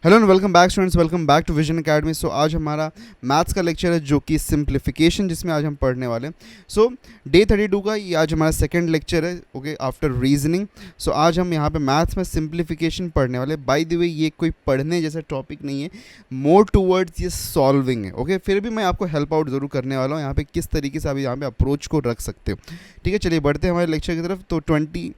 Hello and welcome back students, welcome back to Vision Academy. So आज हमारा maths का lecture है जो कि सिंप्लीफिकेशन, जिसमें आज हम पढ़ने वाले हैं। सो डे 32 का ये आज हमारा सेकंड लेक्चर है, ओके, आफ्टर रीजनिंग। सो आज हम यहाँ पे मैथ्स में सिंप्लीफिकेशन पढ़ने वाले। बाय द वे ये कोई पढ़ने जैसा टॉपिक नहीं है, मोर टूवर्ड्स ये सॉल्विंग है, ओके। फिर भी मैं आपको हेल्प आउट ज़रूर करने वाला हूँ यहाँ पे, किस तरीके से आप यहाँ पे अप्रोच को रख सकते हो। ठीक है, चलिए बढ़ते हैं हमारे लेक्चर की तरफ। तो 20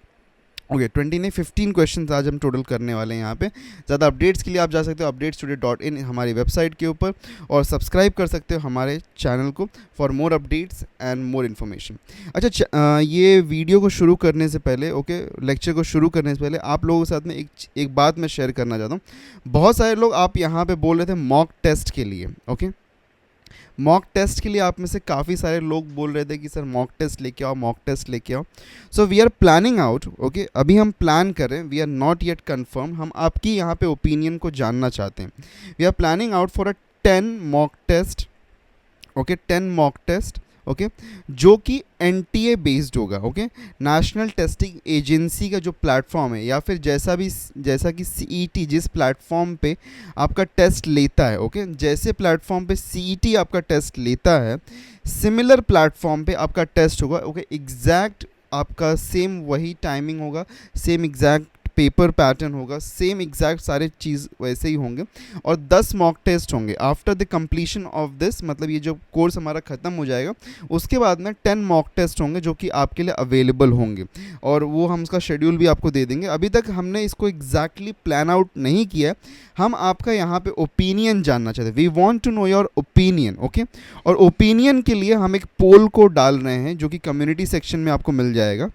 नहीं 15 क्वेश्चन आज हम टोटल करने वाले हैं यहाँ पे। ज़्यादा अपडेट्स के लिए आप जा सकते हो updatestoday.in हमारी वेबसाइट के ऊपर, और सब्सक्राइब कर सकते हो हमारे चैनल को for more updates and more information. अच्छा, ये वीडियो को शुरू करने से पहले, ओके, लेक्चर को शुरू करने से पहले आप लोगों के साथ में एक बात मैं शेयर करना चाहता हूँ। बहुत सारे लोग आप यहाँ पे बोल रहे थे मॉक टेस्ट के लिए, ओके। मॉक टेस्ट के लिए आप में से काफ़ी सारे लोग बोल रहे थे कि सर मॉक टेस्ट लेके आओ, मॉक टेस्ट लेके आओ। So we are planning out, okay. अभी हम प्लान कर रहे हैं, we are not yet confirm. हम आपकी यहाँ पे ओपिनियन को जानना चाहते हैं। We are planning out for a 10 mock test, okay, 10 mock test, okay, जो कि NTA बेस्ड होगा, ओके। नेशनल टेस्टिंग एजेंसी का जो प्लेटफॉर्म है, या फिर जैसा कि CET जिस प्लेटफॉर्म पे आपका टेस्ट लेता है, ओके, जैसे प्लेटफॉर्म पे CET आपका टेस्ट लेता है, सिमिलर प्लेटफॉर्म पे आपका टेस्ट होगा, ओके। एग्जैक्ट आपका सेम वही टाइमिंग होगा, सेम एग्जैक्ट पेपर पैटर्न होगा, सेम एग्जैक्ट सारे चीज़ वैसे ही होंगे, और 10 मॉक टेस्ट होंगे। After the completion of this, मतलब ये जो कोर्स हमारा ख़त्म हो जाएगा, उसके बाद में 10 मॉक टेस्ट होंगे जो कि आपके लिए अवेलेबल होंगे, और वो हम उसका शेड्यूल भी आपको दे देंगे। अभी तक हमने इसको एग्जैक्टली प्लान आउट नहीं किया है, हम आपका यहाँ पे ओपिनियन जानना चाहते हैं। We want to know your opinion, okay. और ओपिनियन के लिए हम एक पोल को डाल रहे हैं जो कि कम्युनिटी सेक्शन में आपको मिल जाएगा।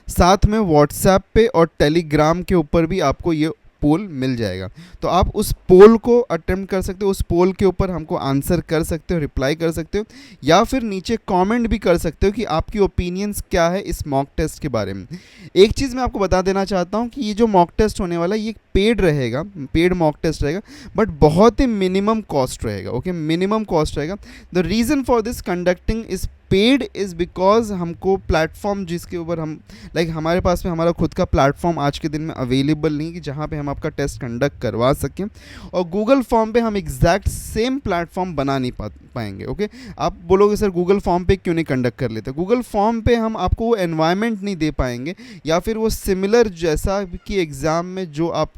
साथ में व्हाट्सएप पे और टेलीग्राम के ऊपर भी आपको ये पोल मिल जाएगा। तो आप उस पोल को अटेम्प्ट कर सकते हो, उस पोल के ऊपर हमको आंसर कर सकते हो, रिप्लाई कर सकते हो, या फिर नीचे कमेंट भी कर सकते हो कि आपकी ओपिनियंस क्या है इस मॉक टेस्ट के बारे में। एक चीज़ मैं आपको बता देना चाहता हूँ कि ये जो मॉक टेस्ट होने वाला है ये पेड रहेगा, पेड मॉक टेस्ट रहेगा, बट बहुत ही मिनिमम कॉस्ट रहेगा, ओके, मिनिमम कॉस्ट रहेगा। The reason for this conducting is paid is because हमको प्लेटफॉर्म जिसके ऊपर हम हमारे पास में हमारा खुद का प्लेटफॉर्म आज के दिन में अवेलेबल नहीं कि जहाँ पे हम आपका टेस्ट कंडक्ट करवा सकें, और गूगल फॉर्म पे हम एग्जैक्ट सेम प्लेटफॉर्म बना नहीं पाएंगे, ओके। आप बोलोगे सर गूगल फॉर्म पे क्यों नहीं कंडक्ट कर लेते? गूगल फॉर्म पे हम आपको वो एनवायरनमेंट नहीं दे पाएंगे, या फिर वो सिमिलर जैसा कि एग्ज़ाम में जो आप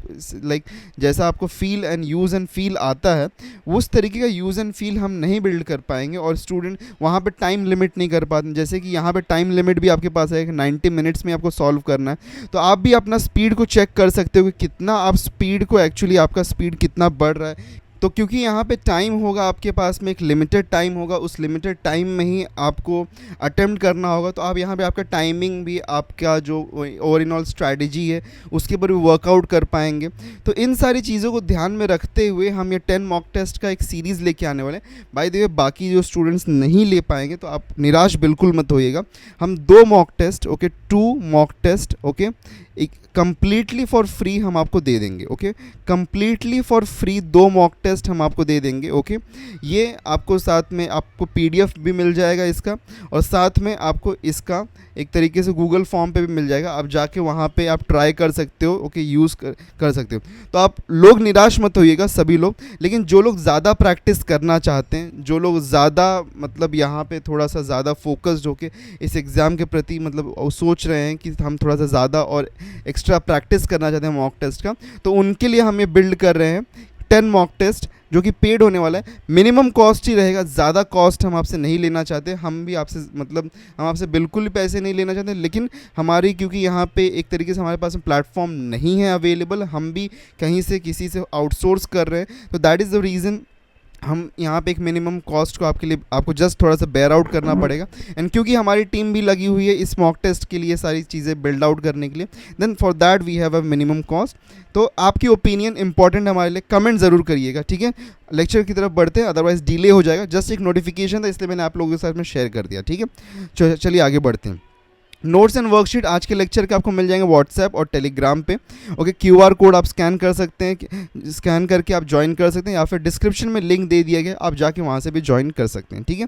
जैसा आपको feel and use and feel आता है, उस तरीके का यूज़ एंड फील हम नहीं बिल्ड कर पाएंगे, और स्टूडेंट वहाँ पे टाइम लिमिट नहीं कर पाते। जैसे कि यहाँ पे टाइम लिमिट भी आपके पास है कि 90 मिनट्स में आपको सॉल्व करना है। तो आप भी अपना स्पीड को चेक कर सकते हो कि कितना आप स्पीड को एक्चुअली आपका स्पीड कितना बढ़ रहा है। तो क्योंकि यहाँ पे टाइम होगा आपके पास में, एक लिमिटेड टाइम होगा, उस लिमिटेड टाइम में ही आपको अटेम्प्ट करना होगा, तो आप यहाँ पे आपका टाइमिंग भी, आपका जो ओवरऑल स्ट्रैटेजी है उसके ऊपर भी वर्कआउट कर पाएंगे। तो इन सारी चीज़ों को ध्यान में रखते हुए हम ये 10 मॉक टेस्ट का एक सीरीज़ लेके आने वाले हैं। बाय द वे बाकी जो स्टूडेंट्स नहीं ले पाएंगे तो आप निराश बिल्कुल मत होइएगा। हम 2 mock test, okay, 2 mock test, okay, एक कम्प्लीटली फॉर फ्री हम आपको दे देंगे, okay. Completely for free 2 mock test हम आपको दे देंगे, ओके। ये आपको साथ में आपको PDF भी मिल जाएगा इसका, और साथ में आपको इसका एक तरीके से गूगल फॉर्म पे भी मिल जाएगा। आप जाके वहाँ पे आप ट्राई कर सकते हो, ओके, यूज़ कर सकते हो। तो आप लोग निराश मत होइएगा, सभी लोग। लेकिन जो लोग ज़्यादा प्रैक्टिस करना चाहते हैं, जो लोग ज़्यादा मतलब यहाँ पे थोड़ा सा ज़्यादा फोकस्ड होके इस एग्ज़ाम के प्रति मतलब सोच रहे हैं कि हम थोड़ा सा ज़्यादा और एक्स्ट्रा प्रैक्टिस करना चाहते हैं मॉक टेस्ट का, तो उनके लिए हम ये बिल्ड कर रहे हैं 10 मॉक टेस्ट जो कि पेड होने वाला है। मिनिमम कॉस्ट ही रहेगा, ज़्यादा कॉस्ट हम आपसे नहीं लेना चाहते। हम भी आपसे मतलब हम आपसे बिल्कुल भी पैसे नहीं लेना चाहते, लेकिन हमारी क्योंकि यहाँ पे एक तरीके से हमारे पास प्लेटफॉर्म नहीं है अवेलेबल, हम भी कहीं से किसी से आउटसोर्स कर रहे हैं, तो दैट इज़ द रीज़न हम यहाँ पे एक मिनिमम कॉस्ट को आपको जस्ट थोड़ा सा बेयर आउट करना पड़ेगा। एंड क्योंकि हमारी टीम भी लगी हुई है इस मॉक टेस्ट के लिए सारी चीज़ें बिल्ड आउट करने के लिए, then for that we have a minimum cost. तो आपकी ओपिनियन इंपॉर्टेंट हमारे लिए, कमेंट ज़रूर करिएगा, ठीक है। लेक्चर की तरफ बढ़ते हैं, अदरवाइज डिले हो जाएगा। जस्ट एक नोटिफिकेशन था इसलिए मैंने आप लोगों के साथ में शेयर कर दिया, ठीक है। चलिए आगे बढ़ते हैं। नोट्स एंड वर्कशीट आज के लेक्चर के आपको मिल जाएंगे व्हाट्सएप और टेलीग्राम पे। ओके, क्यूआर कोड आप स्कैन कर सकते हैं, स्कैन करके आप ज्वाइन कर सकते हैं, या फिर डिस्क्रिप्शन में लिंक दे दिया गया, आप जाके वहाँ से भी ज्वाइन कर सकते हैं। ठीक है,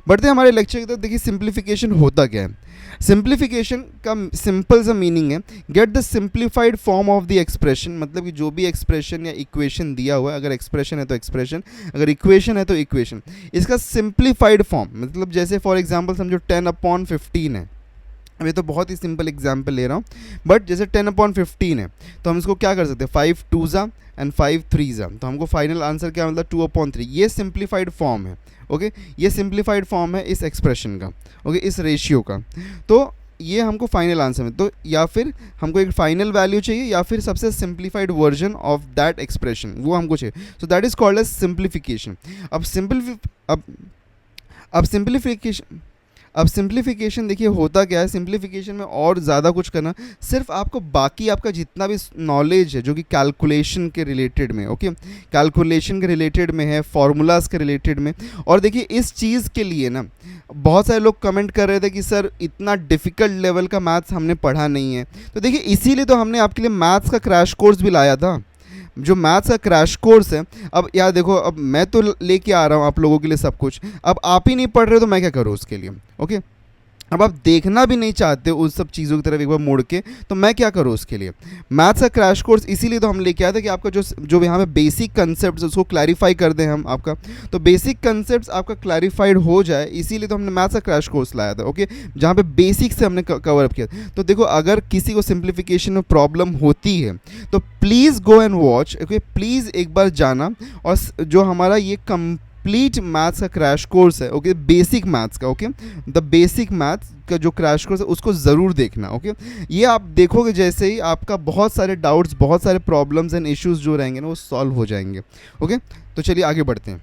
बढ़ते हैं हमारे लेक्चर की तरफ। देखिए सिंप्लीफिकेशन होता क्या है। सिंप्लीफिकेशन का सिंपल सा मीनिंग है get the simplified form of the expression, मतलब कि जो भी एक्सप्रेशन या इक्वेशन दिया हुआ है, अगर एक्सप्रेशन है तो एक्सप्रेशन, अगर इक्वेशन है तो इक्वेशन, इसका सिंप्लीफाइड फॉर्म, मतलब जैसे फॉर एग्जांपल समझो 10/15 है। अब ये तो बहुत ही सिंपल एग्जाम्पल ले रहा हूँ, बट जैसे 10/15 है तो हम इसको क्या कर सकते हैं, 5 2 एंड 5 3, तो हमको फाइनल आंसर क्या मतलब 2/3। ये सिंप्लीफाइड फॉर्म है। ओके, ये सिंप्लीफाइड फॉर्म है इस एक्सप्रेशन का, ओके, इस रेशियो का। तो ये हमको फाइनल आंसर में, तो या फिर हमको एक फाइनल वैल्यू चाहिए या फिर सबसे simplified version of that expression, वो हमको चाहिए। So that is called as simplification. अब सिंप्लीफिकेशन देखिए होता क्या है। सिंप्लीफिकेशन में और ज़्यादा कुछ करना, सिर्फ आपको बाकी आपका जितना भी नॉलेज है जो कि कैलकुलेशन के रिलेटेड में, ओके, कैलकुलेशन के रिलेटेड में है, फार्मूलाज के रिलेटेड में। और देखिए इस चीज़ के लिए ना बहुत सारे लोग कमेंट कर रहे थे कि सर इतना डिफ़िकल्ट लेवल का मैथ्स हमने पढ़ा नहीं है। तो देखिए इसीलिए तो हमने आपके लिए मैथ्स का क्रैश कोर्स भी लाया था, जो मैथ्स का क्रैश कोर्स है। अब यार देखो, अब मैं तो लेके आ रहा हूँ आप लोगों के लिए सब कुछ, अब आप ही नहीं पढ़ रहे तो मैं क्या करूँ उसके लिए। ओके, अब आप देखना भी नहीं चाहते उस सब चीज़ों की तरफ एक बार मुड़ के, तो मैं क्या करूँ उसके लिए। मैथ्स का क्रैश कोर्स इसीलिए तो हम लेके आए थे कि आपका जो यहाँ पे बेसिक कंसेप्ट उसको क्लैरिफाई कर दें हम आपका, तो बेसिक कंसेप्ट आपका क्लैरिफाइड हो जाए, इसीलिए तो हमने मैथ्स का क्रैश कोर्स लाया था। ओके, जहाँ पे बेसिक से हमने कवर अप किया। तो देखो अगर किसी को सिंप्लीफिकेशन में प्रॉब्लम होती है तो please go and watch. Okay, please एक बार जाना, और जो हमारा ये कंप्लीट मैथ्स का क्रैश कोर्स है, ओके, बेसिक मैथ्स का, ओके, द बेसिक मैथ्स का जो क्रैश कोर्स है उसको ज़रूर देखना। ओके, ये आप देखोगे जैसे ही आपका बहुत सारे डाउट्स, बहुत सारे प्रॉब्लम्स एंड इश्यूज जो रहेंगे ना वो सॉल्व हो जाएंगे। ओके, तो चलिए आगे बढ़ते हैं।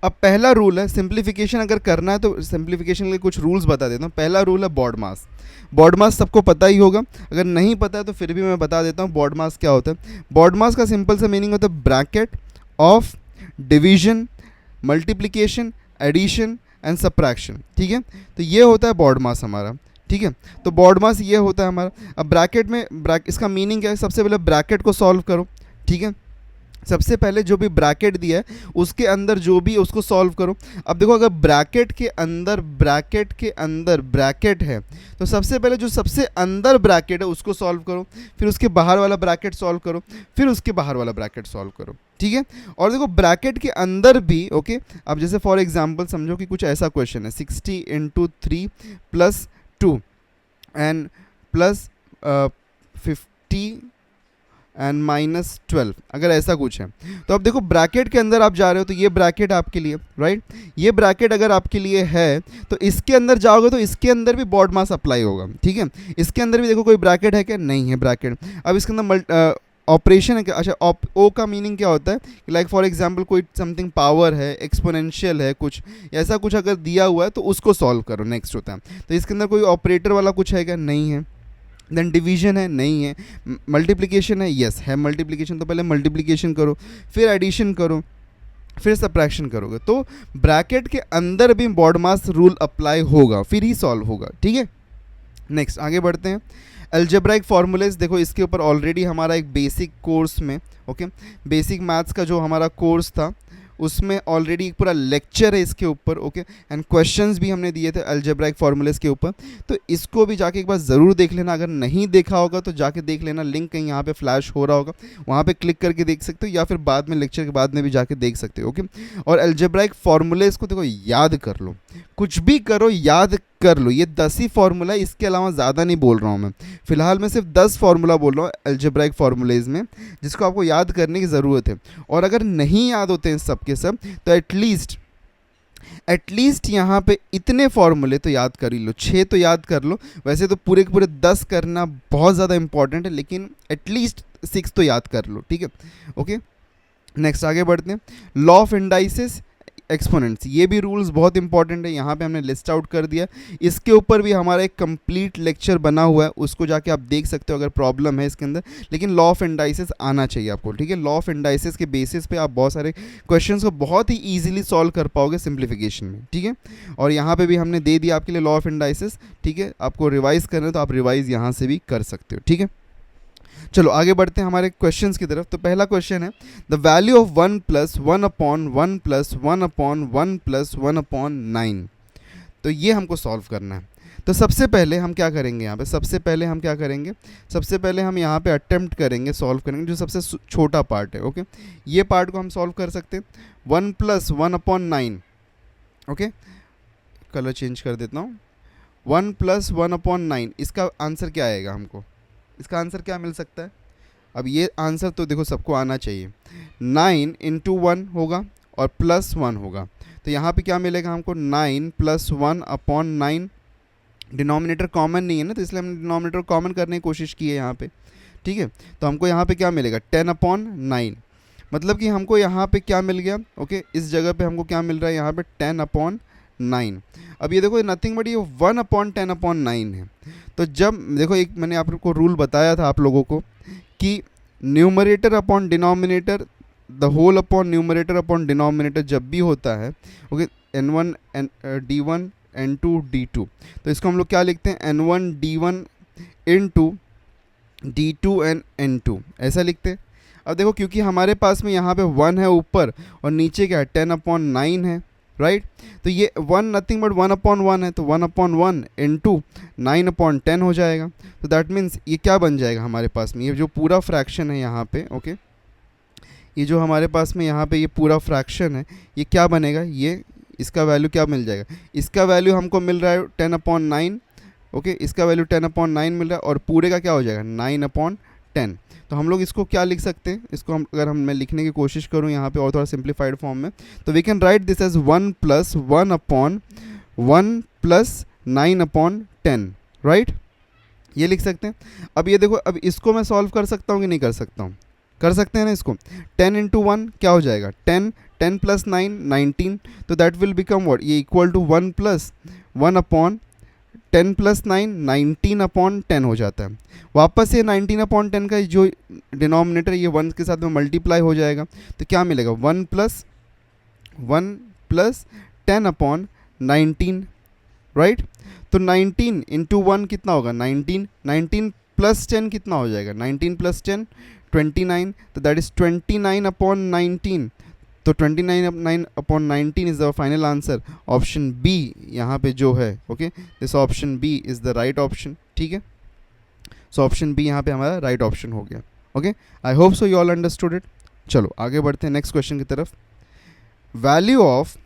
अब पहला रूल है, सिंप्लीफिकेशन अगर करना है तो सिंप्लीफिकेशन के लिए कुछ रूल्स बता देता हूँ। पहला रूल है बॉड मास। बॉड मास सबको पता ही होगा, अगर नहीं पता है तो फिर भी मैं बता देता हूँ बॉड मास क्या होता है। बॉड मास का सिंपल सा मीनिंग होता है bracket of division, multiplication, addition and subtraction. ठीक है, तो ये होता है बॉड मास हमारा। ठीक है, तो बॉड मास ये होता है हमारा। अब ब्रैकेट में इसका मीनिंग क्या है, सबसे पहले ब्रैकेट को सॉल्व करो। ठीक है, सबसे पहले जो भी ब्रैकेट दिया है उसके अंदर जो भी उसको सॉल्व करो। अब देखो अगर ब्रैकेट के अंदर ब्रैकेट है तो सबसे पहले जो सबसे अंदर ब्रैकेट है उसको सॉल्व करो, फिर उसके बाहर वाला ब्रैकेट सॉल्व करो, फिर उसके बाहर वाला ब्रैकेट सॉल्व करो। ठीक है, और देखो ब्रैकेट के अंदर भी, ओके, अब जैसे फॉर एग्जांपल समझो कि कुछ ऐसा क्वेश्चन है 60 × 3 + 2 एंड प्लस 50 एंड -12, अगर ऐसा कुछ है तो अब देखो ब्रैकेट के अंदर आप जा रहे हो तो ये ब्रैकेट आपके लिए, राइट, ये ब्रैकेट अगर आपके लिए है तो इसके अंदर जाओगे तो इसके अंदर भी बॉड मास अप्लाई होगा। ठीक है, इसके अंदर भी देखो कोई ब्रैकेट है क्या, नहीं है ब्रैकेट। अब इसके अंदर ऑपरेशन है क्या, अच्छा ओ का मीनिंग क्या होता है, लाइक फॉर एग्जांपल कोई समथिंग पावर है, एक्सपोनेंशियल है, कुछ ऐसा कुछ अगर दिया हुआ है तो उसको सॉल्व करो, नेक्स्ट होता है। तो इसके अंदर कोई ऑपरेटर वाला कुछ है क्या, नहीं है। देन डिवीजन है, नहीं है। मल्टीप्लिकेशन है, यस है मल्टीप्लिकेशन, तो पहले मल्टीप्लिकेशन करो, फिर एडिशन करो, फिर सब्ट्रैक्शन करोगे, तो ब्रैकेट के अंदर भी बॉड मास रूल अप्लाई होगा, फिर ही सॉल्व होगा। ठीक है, नेक्स्ट आगे बढ़ते हैं। अलजेब्राइक फार्मूलेज, देखो इसके ऊपर ऑलरेडी हमारा एक बेसिक कोर्स में, ओके, बेसिक मैथ्स का जो हमारा कोर्स था उसमें ऑलरेडी एक पूरा लेक्चर है इसके ऊपर, ओके, एंड क्वेश्चंस भी हमने दिए थे अलजेब्राइक फार्मूलेज के ऊपर, तो इसको भी जाके एक बार ज़रूर देख लेना। अगर नहीं देखा होगा तो जाके देख लेना, लिंक कहीं यहाँ पे फ्लैश हो रहा होगा, वहाँ पे क्लिक करके देख सकते हो, या फिर बाद में लेक्चर के बाद में भी जाके देख सकते हो। ओके, और अलजेब्राइक फार्मूलेज को देखो याद कर लो, कुछ भी करो याद कर लो। ये 10 ही फार्मूला, इसके अलावा ज़्यादा नहीं बोल रहा हूँ मैं, फिलहाल मैं सिर्फ 10 फार्मूला बोल रहा हूँ अलजेब्राइक फार्मूलेज में, जिसको आपको याद करने की ज़रूरत है। और अगर नहीं याद होते हैं सब के सब तो एटलीस्ट यहाँ पे इतने फार्मूले तो याद कर ही लो, 6 तो याद कर लो। वैसे तो पूरे के पूरे 10 करना बहुत ज़्यादा इंपॉर्टेंट है, लेकिन एटलीस्ट 6 तो याद कर लो। ठीक है, ओके, नेक्स्ट आगे बढ़ते हैं। लॉ ऑफ इंडाइसिस, एक्सपोनेंट्स, ये भी रूल्स बहुत इंपॉर्टेंट है, यहाँ पे हमने लिस्ट आउट कर दिया। इसके ऊपर भी हमारा एक कंप्लीट लेक्चर बना हुआ है, उसको जाके आप देख सकते हो अगर प्रॉब्लम है इसके अंदर। लेकिन लॉ ऑफ इंडाइसिस आना चाहिए आपको, ठीक है। लॉ ऑफ इंडाइसिस के बेसिस पे आप बहुत सारे क्वेश्चंस को बहुत ही ईजिली सॉल्व कर पाओगे सिंप्लीफिकेशन में, ठीक है। और यहाँ पे भी हमने दे दिया आपके लिए लॉ ऑफ इंडाइसिस, ठीक है। आपको रिवाइज करना है तो आप रिवाइज यहाँ से भी कर सकते हो, ठीक है। चलो आगे बढ़ते हैं हमारे क्वेश्चंस की तरफ। तो पहला क्वेश्चन है the value of 1 plus 1 upon 1 plus 1 upon 1 plus 1 upon 9। तो ये हमको सॉल्व करना है। तो सबसे पहले हम क्या करेंगे यहाँ पे, सबसे पहले हम यहाँ पे अटेम्प्ट करेंगे सॉल्व करेंगे जो सबसे छोटा पार्ट है, ओके। ये पार्ट को हम सॉल्व कर सकते हैं, 1 plus 1 upon 9, okay. Colour change कर देता हूँ, 1 प्लस 1 अपॉन 9, इसका आंसर क्या आएगा हमको, इसका आंसर क्या मिल सकता है। अब ये आंसर तो देखो सबको आना चाहिए, 9 इंटू 1 होगा और प्लस 1 होगा। तो यहाँ पे क्या मिलेगा हमको, 9 प्लस 1 अपॉन 9। डिनोमिनेटर कॉमन नहीं है ना, तो इसलिए हमने डिनोमिनेटर कॉमन करने की कोशिश की है यहाँ पे, ठीक है। तो हमको यहाँ पे क्या मिलेगा, 10 अपॉन 9, मतलब कि हमको यहाँ पे क्या मिल गया, ओके। इस जगह पे हमको क्या मिल रहा है, यहाँ पे 10 अपॉन 9। अब ये देखो नथिंग बट ये 1 अपॉन 10 अपॉन 9 है। तो जब देखो एक मैंने आपको रूल बताया था आप लोगों को कि numerator upon denominator, the whole upon numerator upon denominator जब भी होता है, okay, n1 d1 n2 d2, तो इसको हम लोग क्या लिखते हैं, n1 d1 into d2 and n2, ऐसा लिखते हैं। अब देखो क्योंकि हमारे पास में यहाँ पे 1 है ऊपर और नीचे क्या है, 10 अपॉन 9 है, राइट। तो ये 1 नथिंग बट 1 अपॉन 1 है, तो 1 अपॉन 1 इंटू 9 अपॉन 10 हो जाएगा। तो दैट मीन्स ये क्या बन जाएगा हमारे पास में, ये जो पूरा फ्रैक्शन है यहाँ पे, ओके, ये जो हमारे पास में यहाँ पे ये पूरा फ्रैक्शन है, ये क्या बनेगा, ये इसका वैल्यू क्या मिल जाएगा, इसका वैल्यू हमको मिल रहा है 10 अपॉन 9, ओके, इसका वैल्यू 10 अपॉन 9 मिल रहा है और पूरे का क्या हो जाएगा, 9 अपॉन 10। तो हम लोग इसको क्या लिख सकते हैं, इसको हम अगर मैं लिखने की कोशिश करूँ यहाँ पे और थोड़ा सिंप्लीफाइड फॉर्म में, तो we can write this as 1 plus 1 upon 1 plus 9 upon 10, right, ये लिख सकते हैं। अब ये देखो, अब इसको मैं सॉल्व कर सकता हूँ कि नहीं कर सकता हूँ, कर सकते हैं ना इसको। 10 इंटू 1 क्या हो जाएगा, 10, 10 प्लस 9 19, तो दैट विल बिकम व्हाट, ये equal to 1 plus 1 upon 10 plus 9 19 upon 10 हो जाता है। वापस ये 19 अपॉन 10 का जो डिनोमिनेटर ये 1 के साथ में मल्टीप्लाई हो जाएगा, तो क्या मिलेगा, 1 प्लस 10 अपॉन 19, राइट। तो 19 इंटू 1 कितना होगा, 19, 19 प्लस 10 कितना हो जाएगा, 19 प्लस 10 29, तो दैट इज़ 29 अपॉन 19। तो 29 अपॉन 19 is the final answer, option B यहाँ पे जो है, okay, this option B is the right option, ठीक है। सो ऑप्शन बी यहाँ पे हमारा राइट ऑप्शन हो गया, okay. I hope so you all understood it. चलो आगे बढ़ते हैं नेक्स्ट क्वेश्चन की तरफ। Value of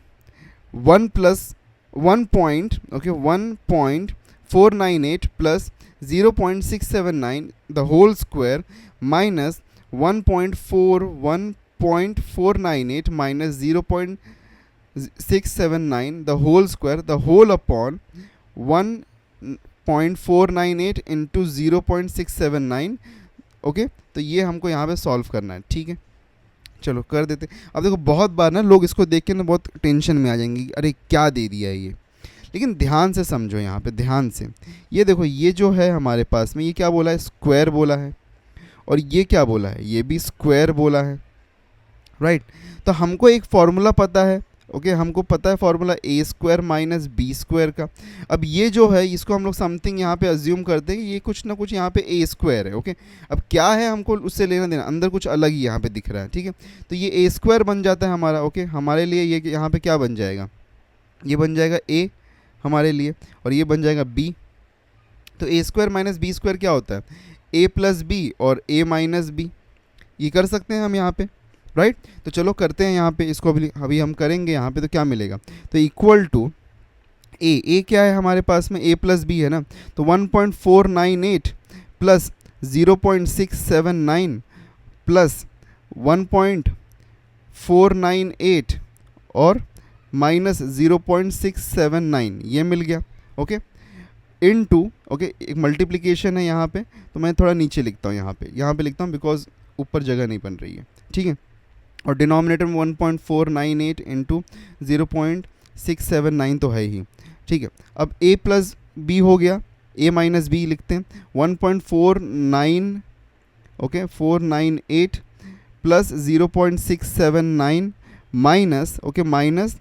1 plus 1.498 plus 0.679 the whole square minus 1.498 minus 0.679 the whole square the whole upon 1.498 into 0.679, okay. तो ये हमको यहाँ पे सॉल्व करना है, ठीक है। चलो कर देते। अब देखो बहुत बार ना लोग इसको देख के ना बहुत टेंशन में आ जाएंगे, अरे क्या दे दिया है ये, लेकिन ध्यान से समझो यहाँ पे, ध्यान से। ये देखो ये जो है हमारे पास में, ये क्या बोला है, स्क्वायर बोला है, और ये क्या बोला है, ये भी स्क्वायर बोला है, राइट। तो हमको एक फॉर्मूला पता है, ओके, हमको पता है फॉर्मूला ए स्क्वायर माइनस बी स्क्वायर का। अब ये जो है इसको हम लोग समथिंग यहाँ पे अज्यूम करते हैं, ये कुछ ना कुछ यहाँ पे ए स्क्वायर है, ओके। अब क्या है हमको उससे लेना देना, अंदर कुछ अलग ही यहाँ पे दिख रहा है, ठीक है। तो ये ए स्क्वायर बन जाता है हमारा, ओके, हमारे लिए ये यहाँ पे क्या बन जाएगा, ये बन जाएगा ए हमारे लिए, और ये बन जाएगा बी। तो ए स्क्वायर माइनस बी स्क्वायर क्या होता है, ए प्लस बी और ए माइनस बी, ये कर सकते हैं हम यहाँ पे, राइट। तो चलो करते हैं यहाँ पे इसको, अभी हम करेंगे यहाँ पे, तो क्या मिलेगा, तो इक्वल टू ए क्या है हमारे पास में, ए प्लस बी है ना, तो 1.498 प्लस 0.679 प्लस 1.498 और माइनस 0.679, ये मिल गया, ओके, इनटू, ओके, एक मल्टीप्लिकेशन है यहाँ पे, तो मैं थोड़ा नीचे लिखता हूँ, यहाँ पे लिखता हूँ बिकॉज ऊपर जगह नहीं बन रही है, ठीक है। और डिनोमिनेटर में 1.498 इंटू 0.679 तो है ही, ठीक है। अब a प्लस बी हो गया, a माइनस बी लिखते हैं, 1.49 okay 498 plus 0.679 minus okay minus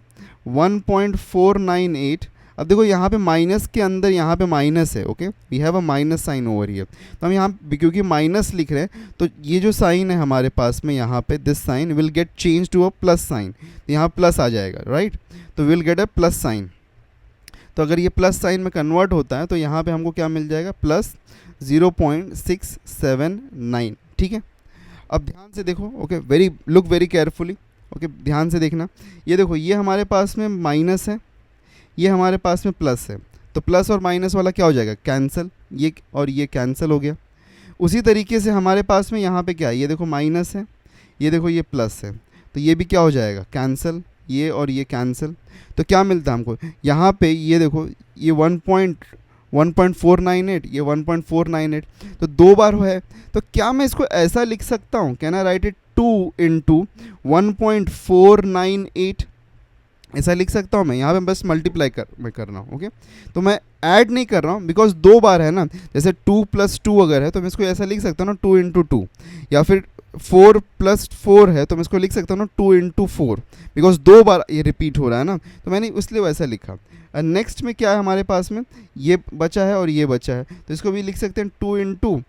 1.498। अब देखो यहाँ पे माइनस के अंदर यहाँ पे माइनस है, okay we have a minus sign over here. तो हम यहाँ क्योंकि माइनस लिख रहे हैं तो ये जो साइन है हमारे पास में यहाँ पे this sign will get change to a plus sign, यहाँ प्लस आ जाएगा राइट, तो will get a plus sign. तो अगर ये प्लस साइन में कन्वर्ट होता है तो यहाँ पे हमको क्या मिल जाएगा, प्लस 0.679, ठीक है। अब ध्यान से देखो, okay look very carefully, okay ध्यान से देखना। ये देखो ये हमारे पास में माइनस है, ये हमारे पास में प्लस है, तो प्लस और माइनस वाला क्या हो जाएगा, कैंसिल, ये और ये कैंसिल हो गया। उसी तरीके से हमारे पास में यहाँ पे क्या है, ये देखो माइनस है, ये देखो ये प्लस है, तो ये भी क्या हो जाएगा, कैंसिल, ये और ये कैंसिल। तो क्या मिलता है हमको यहाँ पे, ये देखो ये 1.498, ये 1.498, तो दो बार है। तो क्या मैं इसको ऐसा लिख सकता हूँ, can I write it 2 into 1.498, ऐसा लिख सकता हूँ मैं। यहाँ पे बस मल्टीप्लाई मैं कर रहा हूँ, ओके। तो मैं ऐड नहीं कर रहा हूँ बिकॉज दो बार है ना, जैसे 2 + 2 अगर है तो मैं इसको ऐसा लिख सकता हूँ ना 2 इंटू 2, या फिर 4 + 4 है तो मैं इसको लिख सकता हूँ ना 2 इंटू 4, बिकॉज दो बार ये रिपीट हो रहा है ना, तो मैंने इसलिए वैसा लिखा। नेक्स्ट में क्या है हमारे पास में, ये बचा है और ये बचा है, तो इसको भी लिख सकते हैं 2 इंटू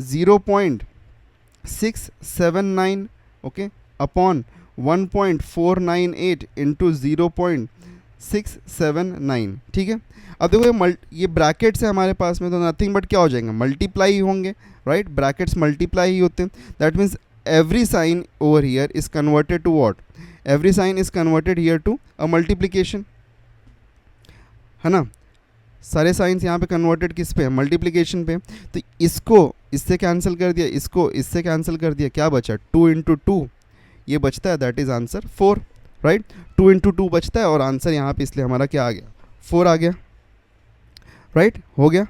0.679 ओके अपॉन 1.498 इंटू 0.679, ठीक है। अब देखो ये ब्रैकेट्स है हमारे पास में, तो नथिंग बट क्या हो जाएंगे, मल्टीप्लाई ही होंगे राइट, ब्रैकेट्स मल्टीप्लाई ही होते हैं। That means every sign over here is converted to what, every sign is converted here to a multiplication, है ना। सारे साइंस यहाँ पे कन्वर्टेड किस पे है, मल्टीप्लिकेशन पे। तो इसको इससे कैंसिल कर दिया, इसको इससे कैंसिल कर दिया, क्या बचा 2 इंटू 2, ये बचता है, that is answer 4 right. 2 into 2 बचता है और आंसर यहाँ पे इसलिए हमारा क्या आ गया, 4 आ गया राइट, हो गया।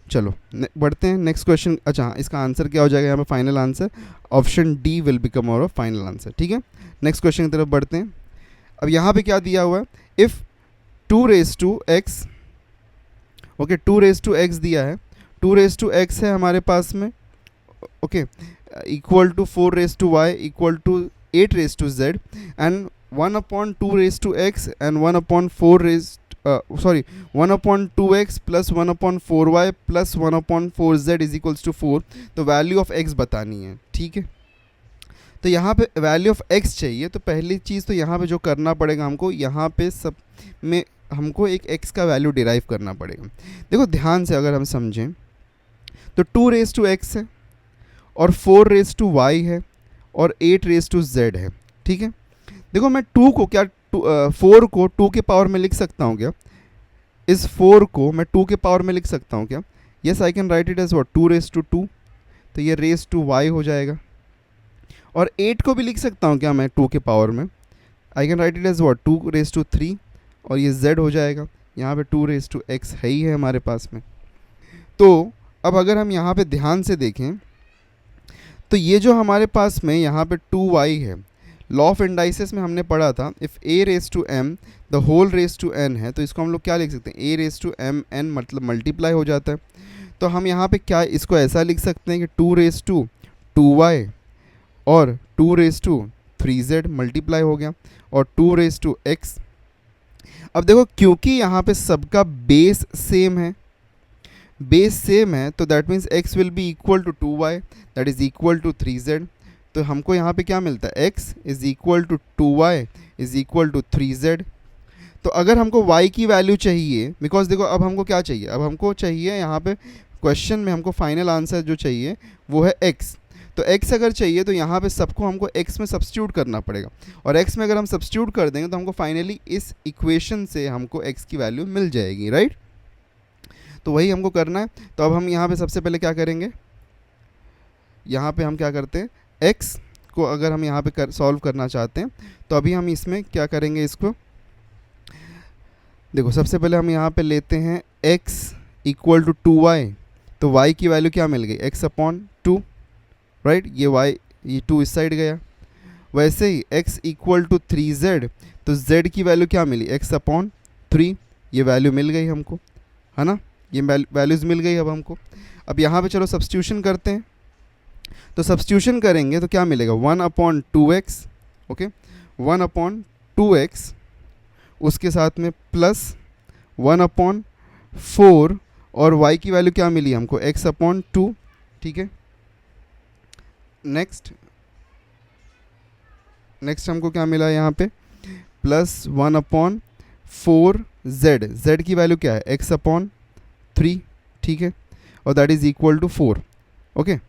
चलो बढ़ते हैं नेक्स्ट क्वेश्चन। अच्छा हाँ, इसका आंसर क्या हो जाएगा यहाँ पे, final answer option D will become our final answer, ठीक है। नेक्स्ट क्वेश्चन की तरफ बढ़ते हैं। अब यहाँ पे क्या दिया हुआ है, if 2 raise to x, okay 2 raise to x दिया है, 2 रेज़ टू x है हमारे पास में, okay equal to 4 raise to y equal to 8 raise to z and 1/2 raise to x and 1/4 raise 1/2x plus 1/4y plus 1/4z is equals to 4। तो value of x बतानी है, ठीक है। तो यहाँ पे वैल्यू ऑफ x चाहिए, तो पहली चीज़ तो यहाँ पे जो करना पड़ेगा हमको, यहाँ पे सब में हमको एक x का वैल्यू डिराइव करना पड़ेगा। देखो ध्यान से अगर हम समझें तो 2 रेज़ टू x है और 4 रेज़ टू y है और 8 रेज़ टू z है, ठीक है। देखो मैं 2 को क्या 4 को 2 के पावर में लिख सकता हूँ क्या, इस 4 को मैं 2 के पावर में लिख सकता हूँ क्या, yes I can write it as what 2 raise to 2, तो ये रेज़ टू y हो जाएगा। और 8 को भी लिख सकता हूँ क्या मैं 2 के पावर में, I can write it as what 2 raise to 3, और ये z हो जाएगा। यहाँ पे 2 रेज़ टू x है ही है हमारे पास में। तो अब अगर हम यहाँ पे ध्यान से देखें तो ये जो हमारे पास में यहाँ पे 2y है, लॉ ऑफ इंडाइसिस में हमने पढ़ा था, if a raise to m the whole raise to n है, तो इसको हम लोग क्या लिख सकते हैं, a raise to m n मतलब मल्टीप्लाई हो जाता है। तो हम यहाँ पे क्या इसको ऐसा लिख सकते हैं कि 2 रेज़ टू 2y और 2 रेज़ टू 3z मल्टीप्लाई हो गया और 2 रेज़ टू x। अब देखो क्योंकि यहाँ पे सबका बेस सेम है, बेस सेम है, तो that means x will be equal to 2y that is equal to 3z। तो हमको यहाँ पे क्या मिलता है, x is equal to 2y is equal to 3z। तो अगर हमको y की वैल्यू चाहिए, बिकॉज देखो अब हमको क्या चाहिए, अब हमको चाहिए यहाँ पे क्वेश्चन में हमको फाइनल आंसर जो चाहिए वो है x। तो x अगर चाहिए तो यहाँ पे सबको हमको x में सब्स्टिट्यूट करना पड़ेगा, और x में अगर हम सब्स्टिट्यूट कर देंगे तो हमको फाइनली इस इक्वेशन से हमको x की वैल्यू मिल जाएगी राइट। तो वही हमको करना है। तो अब हम यहाँ पे सबसे पहले क्या करेंगे, यहाँ पे हम क्या करते हैं, x को अगर हम यहाँ पे सॉल्व करना चाहते हैं तो अभी हम इसमें क्या करेंगे, इसको देखो सबसे पहले हम यहाँ पे लेते हैं x इक्वल टू 2y, तो y की वैल्यू क्या मिल गई, x अपॉन 2 राइट, ये y ये 2 इस साइड गया, वैसे ही x इक्वल टू 3z, तो z की वैल्यू क्या मिली, x अपॉन 3, ये वैल्यू मिल गई हमको, है ना, ये वैल्यूज़ मिल गई अब हमको। अब यहाँ पे चलो सब्स्टिट्यूशन करते हैं, तो सब्स्टिट्यूशन करेंगे तो क्या मिलेगा, 1/2x, ओके, 1/2x, उसके साथ में प्लस 1/4, और y की वैल्यू क्या मिली हमको, x/2, ठीक है। नेक्स्ट हमको क्या मिला यहाँ पे, प्लस 1/4z, z की वैल्यू क्या है, x/3, ठीक है, और that is equal to 4, okay.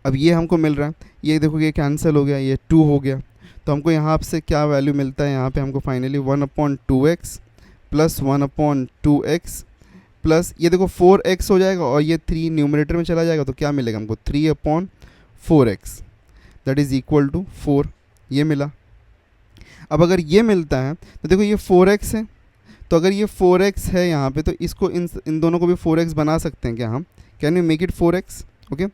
अब ये हमको मिल रहा है, ये देखो ये कैंसिल हो गया, ये 2 हो गया, तो हमको यहाँ से क्या वैल्यू मिलता है, यहाँ पे हमको finally 1/2x plus 1/2x plus ये देखो 4x हो जाएगा, और ये 3 न्यूमरेटर में चला जाएगा, तो क्या मिलेगा हमको 3/4x, that is equal to 4, ये मिला। अब अगर ये मिलता है तो देखो ये 4x है, तो अगर ये 4x है यहाँ पे, तो इसको इन दोनों को भी 4x बना सकते हैं क्या हम, can you make it 4x, okay,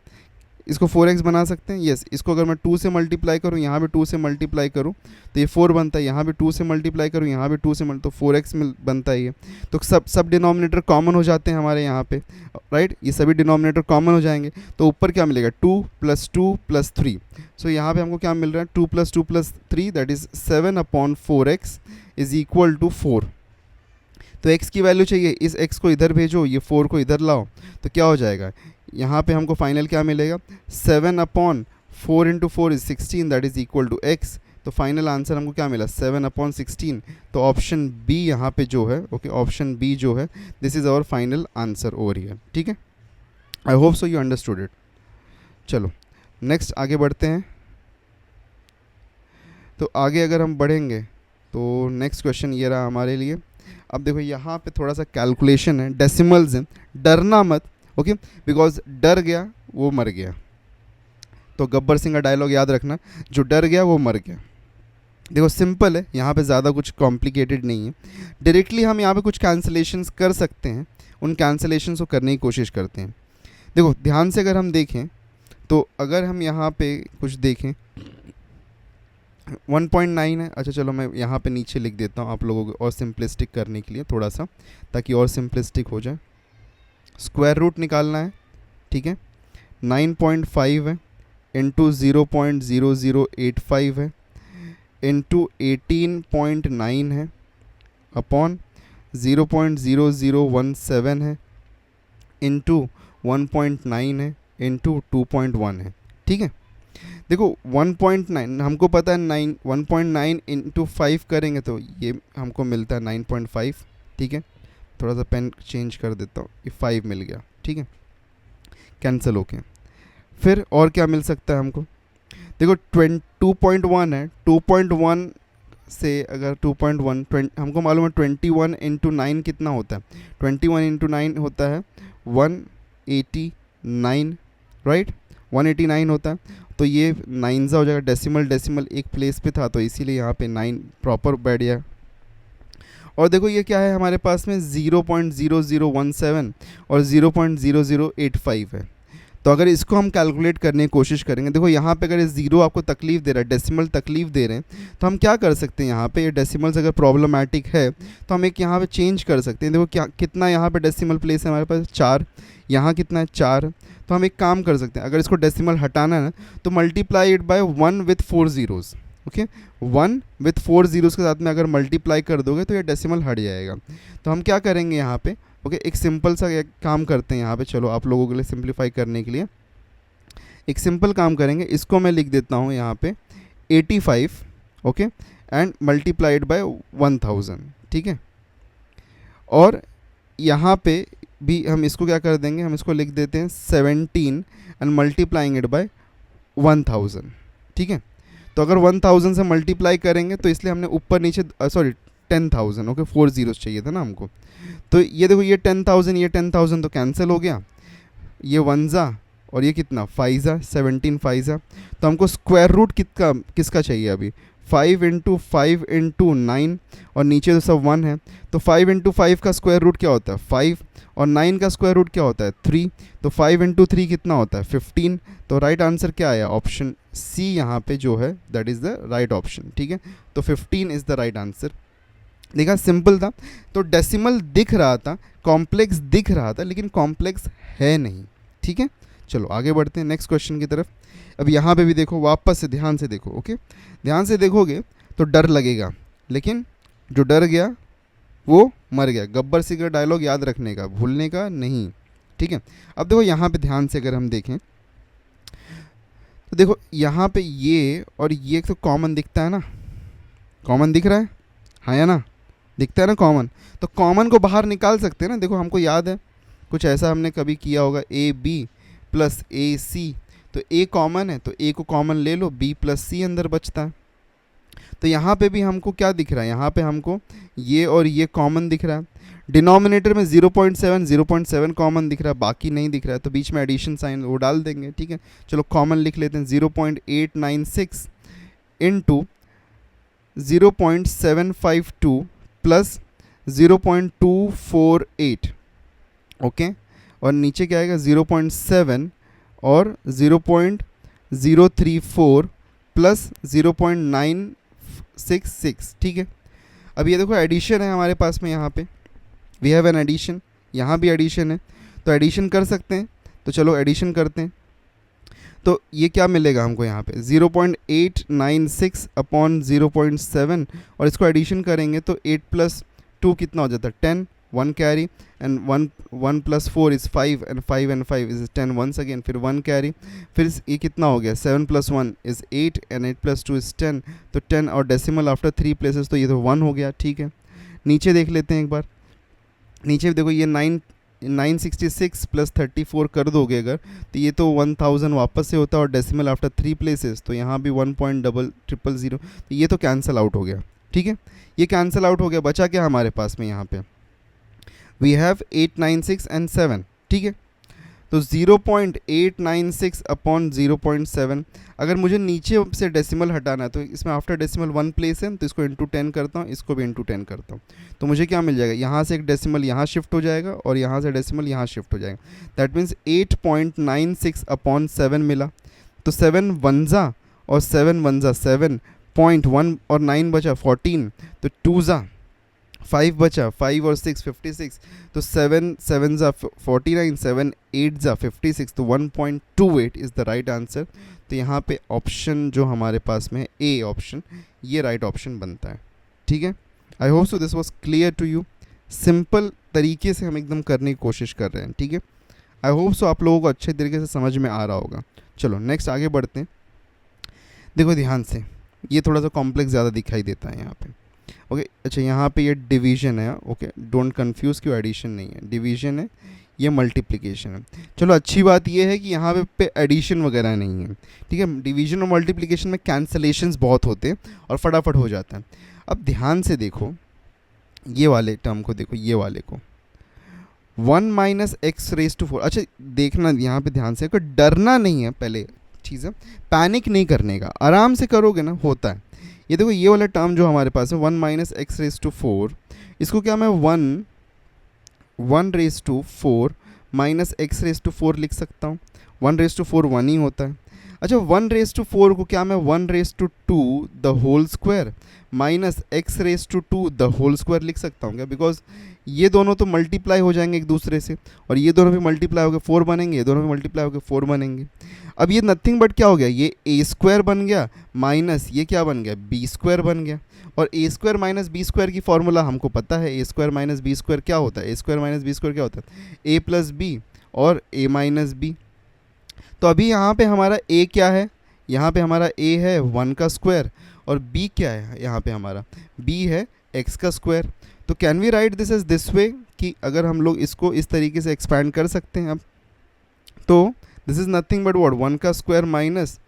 इसको 4x बना सकते हैं, यस। इसको अगर मैं 2 से मल्टीप्लाई करूँ, यहाँ पे 2 से मल्टीप्लाई करूँ तो ये 4 बनता है, यहाँ पे 2 से मल्टीप्लाई करूँ, यहाँ पे 2 से तो 4x बनता है ये, तो सब डिनोमिनेटर कॉमन हो जाते हैं हमारे यहाँ पे, राइट, ये सभी डिनोमिनेटर कॉमन हो जाएंगे, तो ऊपर क्या मिलेगा 2 + 2 + 3, सो यहाँ पे हमको क्या मिल रहा है 2 + 2 + 3, that is 7/4x is equal to 4। तो x की वैल्यू चाहिए, इस x को इधर भेजो, ये 4 को इधर लाओ, तो क्या हो जाएगा, यहाँ पे हमको फाइनल क्या मिलेगा, 7/4 × 4 is 16, that is equal to x। तो फाइनल आंसर हमको क्या मिला 7/16, तो ऑप्शन बी यहाँ पे जो है, ओके, ऑप्शन बी जो है, this is our final answer over here, ठीक है। I hope so you understood it. चलो नेक्स्ट आगे बढ़ते हैं। तो आगे अगर हम बढ़ेंगे तो नेक्स्ट क्वेश्चन ये रहा हमारे लिए। अब देखो यहाँ पे थोड़ा सा कैलकुलेशन है, डेसिमल्स हैं, डरना मत, ओके, बिकॉज डर गया वो मर गया, तो गब्बर सिंह का डायलॉग याद रखना, जो डर गया वो मर गया। देखो सिंपल है, यहाँ पे ज़्यादा कुछ कॉम्प्लिकेटेड नहीं है, डायरेक्टली हम यहाँ पे कुछ कैंसलेशंस कर सकते हैं, उन कैंसलेशंस को करने की कोशिश करते हैं। देखो ध्यान से अगर हम देखें तो अगर हम यहाँ पे कुछ देखें 1.9 है, अच्छा चलो मैं यहाँ पे नीचे लिख देता हूँ आप लोगों को और सिंपलिस्टिक करने के लिए थोड़ा सा, ताकि और सिंपलिस्टिक हो जाए। स्क्वायर रूट निकालना है, ठीक है, 9.5 है इंटू 0.0085 है इंटू 18.9 है अपॉन 0.0017 है इंटू 1.9 है इंटू 2.1 है, ठीक है। देखो 1.9 हमको पता है, 1.9 इंटू 5 करेंगे तो ये हमको मिलता है 9.5, ठीक है, थोड़ा सा पेन चेंज कर देता हूँ, ये 5 मिल गया, ठीक है, कैंसिल होके। फिर और क्या मिल सकता है हमको, देखो 2.1 है, 2.1 से अगर 2.1 हमको मालूम है 21 इंटू 9 कितना होता है, 21 इंटू 9 होता है 189, राइट, 189 होता है, तो ये 9 सा हो जाएगा, डेसिमल एक प्लेस पे था तो इसीलिए यहाँ पे 9 प्रॉपर बैठ गया। और देखो ये क्या है हमारे पास में 0.0017 और 0.0085 है, तो अगर इसको हम कैलकुलेट करने की कोशिश करेंगे, देखो यहाँ पे अगर ये ज़ीरो आपको तकलीफ़ दे रहा है, डेसिमल तकलीफ़ दे रहे हैं, तो हम क्या कर सकते हैं, यहाँ पे ये डेसिमल्स अगर प्रॉब्लमेटिक है तो हम एक यहाँ पे चेंज कर सकते हैं। देखो क्या कितना यहाँ पे डेसिमल प्लेस है हमारे पास 4, यहाँ कितना है 4, तो हम एक काम कर सकते हैं, अगर इसको डेसिमल हटाना है तो multiply it by 1 with 4 zeros, okay, 1 with 4 zeros के साथ में अगर मल्टीप्लाई कर दोगे तो ये डेसिमल हट जाएगा। तो हम क्या करेंगे यहाँ पे, ओके, एक सिंपल सा एक काम करते हैं यहाँ पे, चलो आप लोगों के लिए सिंप्लीफाई करने के लिए एक सिंपल काम करेंगे, इसको मैं लिख देता हूँ यहाँ पे 85, ओके, एंड मल्टीप्लाइड बाय 1000, ठीक है। और यहाँ पे भी हम इसको क्या कर देंगे, हम इसको लिख देते हैं 17 एंड मल्टीप्लाइंग इट बाय 1000, ठीक है। तो अगर 1000 से मल्टीप्लाई करेंगे तो इसलिए हमने ऊपर नीचे 10,000, ओके, 4 ज़ीरोज़ चाहिए था ना हमको, तो ये देखो ये 10,000 ये 10,000 तो कैंसिल हो गया, ये 1 ज़ा और ये कितना 5 ज़ा, 17 5 ज़ा, तो हमको स्क्वायर रूट किसका चाहिए अभी 5 इंटू 5 इंटू 9 और नीचे तो सब 1 है, तो 5 इंटू 5 का स्क्वायर रूट क्या होता है 5, और 9 का स्क्वायर रूट क्या होता है 3, तो 5 इंटू 3 कितना होता है 15। तो राइट आंसर क्या आया ऑप्शन सी यहाँ पे जो है that is the right option. ठीक है, तो 15 इज़ द राइट आंसर। देखा सिंपल था, तो डेसिमल दिख रहा था, कॉम्प्लेक्स दिख रहा था, लेकिन कॉम्प्लेक्स है नहीं। ठीक है, चलो आगे बढ़ते हैं नेक्स्ट क्वेश्चन की तरफ। अब यहाँ पे भी देखो, वापस से ध्यान से देखो, ओके ध्यान से देखोगे तो डर लगेगा, लेकिन जो डर गया वो मर गया। गब्बर सिंह का डायलॉग याद रखने का, भूलने का नहीं। ठीक है, अब देखो यहाँ पे ध्यान से अगर हम देखें तो देखो यहाँ पे ये और ये तो कॉमन दिखता है ना, कॉमन दिख रहा है, हाँ या ना, दिखता है ना कॉमन, तो कॉमन को बाहर निकाल सकते हैं ना। देखो हमको याद है कुछ ऐसा हमने कभी किया होगा, ए बी प्लस ए सी, तो ए कॉमन है तो ए को कॉमन ले लो, बी प्लस सी अंदर बचता है। तो यहाँ पे भी हमको क्या दिख रहा है, यहाँ पे हमको ये और ये कॉमन दिख रहा है। डिनोमिनेटर में 0.7 कॉमन दिख रहा है, बाकी नहीं दिख रहा है, तो बीच में एडिशन साइन वो डाल देंगे। ठीक है, चलो कॉमन लिख लेते हैं, 0.896 इंटू 0.752 प्लस 0.248, ओके, और नीचे क्या आएगा 0.7 और 0.034 प्लस 0.966। ठीक है, अब ये देखो एडिशन है हमारे पास में, यहाँ पे वी हैव एन एडिशन, यहाँ भी एडिशन है, तो एडिशन कर सकते हैं। तो चलो एडिशन करते हैं, तो ये क्या मिलेगा हमको यहाँ पे 0.896 अपॉन 0.7, और इसको एडिशन करेंगे तो 8 प्लस 2 कितना हो जाता है 10, 1 carry, and 1 plus 4 is 5 and 5 and 5 is 10 once again, फिर 1 कैरी, फिर ये कितना हो गया 7 plus 1 is 8 and 8 plus 2 is 10, तो 10 और डेसिमल आफ्टर 3 प्लेसेस, तो ये तो 1 हो गया। ठीक है, नीचे देख लेते हैं एक बार, नीचे देखो ये 966 प्लस 34 कर दोगे अगर, तो ये तो 1000 वापस से होता है, और डेसिमल आफ्टर 3 प्लेसेस, तो यहाँ भी 1.000, तो ये तो कैंसिल आउट हो गया। ठीक है, ये कैंसिल आउट हो गया, बचा क्या हमारे पास में यहाँ पे वी हैव 896 एंड 7। ठीक है, तो 0.896 अपॉन 0.7, अगर मुझे नीचे से डेसिमल हटाना है तो इसमें आफ्टर डेसिमल 1 प्लेस है, तो इसको इंटू 10 करता हूँ, इसको भी इंटू 10 करता हूँ, तो मुझे क्या मिल जाएगा, यहाँ से एक डेसिमल यहाँ शिफ्ट हो जाएगा और यहाँ से डेसिमल यहाँ शिफ्ट हो जाएगा, दैट मीन्स 8.96 अपॉन 7 मिला। तो 7 वनज़ा और 7 वनज़ा 7.1 और 9 बचा 14, तो 2 ज़ा 5 बचा, 5 और 6 56, तो 7 7 ज़ा 49, 7 8 ज़ा 56, तो 1.28 इज़ द राइट आंसर। तो यहाँ पे ऑप्शन जो हमारे पास में है ए ऑप्शन, ये राइट ऑप्शन बनता है। ठीक है, I hope so this was clear to you. Simple तरीके से हम एकदम करने की कोशिश कर रहे हैं। ठीक है, आई होप सो आप लोगों को अच्छे तरीके से समझ में आ रहा होगा। चलो नेक्स्ट आगे बढ़ते हैं। देखो ध्यान से, ये थोड़ा सा कॉम्प्लेक्स ज़्यादा दिखाई देता है यहाँ पे, ओके अच्छा यहाँ पे ये डिवीजन है, ओके डोंट कंफ्यूज, क्यों एडिशन नहीं है, डिवीजन है, ये मल्टीप्लिकेशन है। चलो अच्छी बात ये है कि यहाँ पे एडिशन वगैरह नहीं है। ठीक है, डिवीजन और मल्टीप्लिकेशन में कैंसलेशंस बहुत होते हैं और फटाफट हो जाता है। अब ध्यान से देखो ये वाले टर्म को, देखो ये वाले को 1 माइनस एक्स रेज टू 4। अच्छा देखना यहाँ पे ध्यान से, कोई डरना नहीं है, पहले चीज़ है पैनिक नहीं करने का, आराम से करोगे ना होता है। ये देखो ये वाला टर्म जो हमारे पास है 1 माइनस एक्स रेज टू 4, इसको क्या मैं 1 raise to 4 minus x raise to 4 लिख सकता हूँ। 1 रेज टू 4 1 ही होता है। अच्छा 1 रेज टू 4 को क्या मैं 1 raise to 2 the whole square minus x raise to 2 the whole square लिख सकता हूँ क्या, बिकॉज ये दोनों तो मल्टीप्लाई हो जाएंगे एक दूसरे से, और ये दोनों भी मल्टीप्लाई होकर 4 बनेंगे, ये दोनों भी मल्टीप्लाई होकर 4 बनेंगे। अब ये नथिंग बट क्या हो गया, ये ए स्क्वायर बन गया माइनस ये क्या बन गया बी स्क्वायर बन गया, और ए स्क्वायर माइनस बी स्क्वायर की फॉर्मूला हमको पता है, ए स्क्वायर माइनस बी स्क्वायर क्या होता है, ए स्क्वायर माइनस बी स्क्वायर क्या होता है, ए प्लस बी और ए माइनस बी। तो अभी यहाँ पे हमारा ए क्या है, यहाँ पे हमारा ए है 1 का स्क्वायर, और बी क्या है यहाँ पे हमारा बी है x का स्क्वायर। तो can we write this as this way, कि अगर हम लोग इसको इस तरीके से एक्सपैंड कर सकते हैं। अब तो this is nothing but what 1 का स्क्वायर माइनस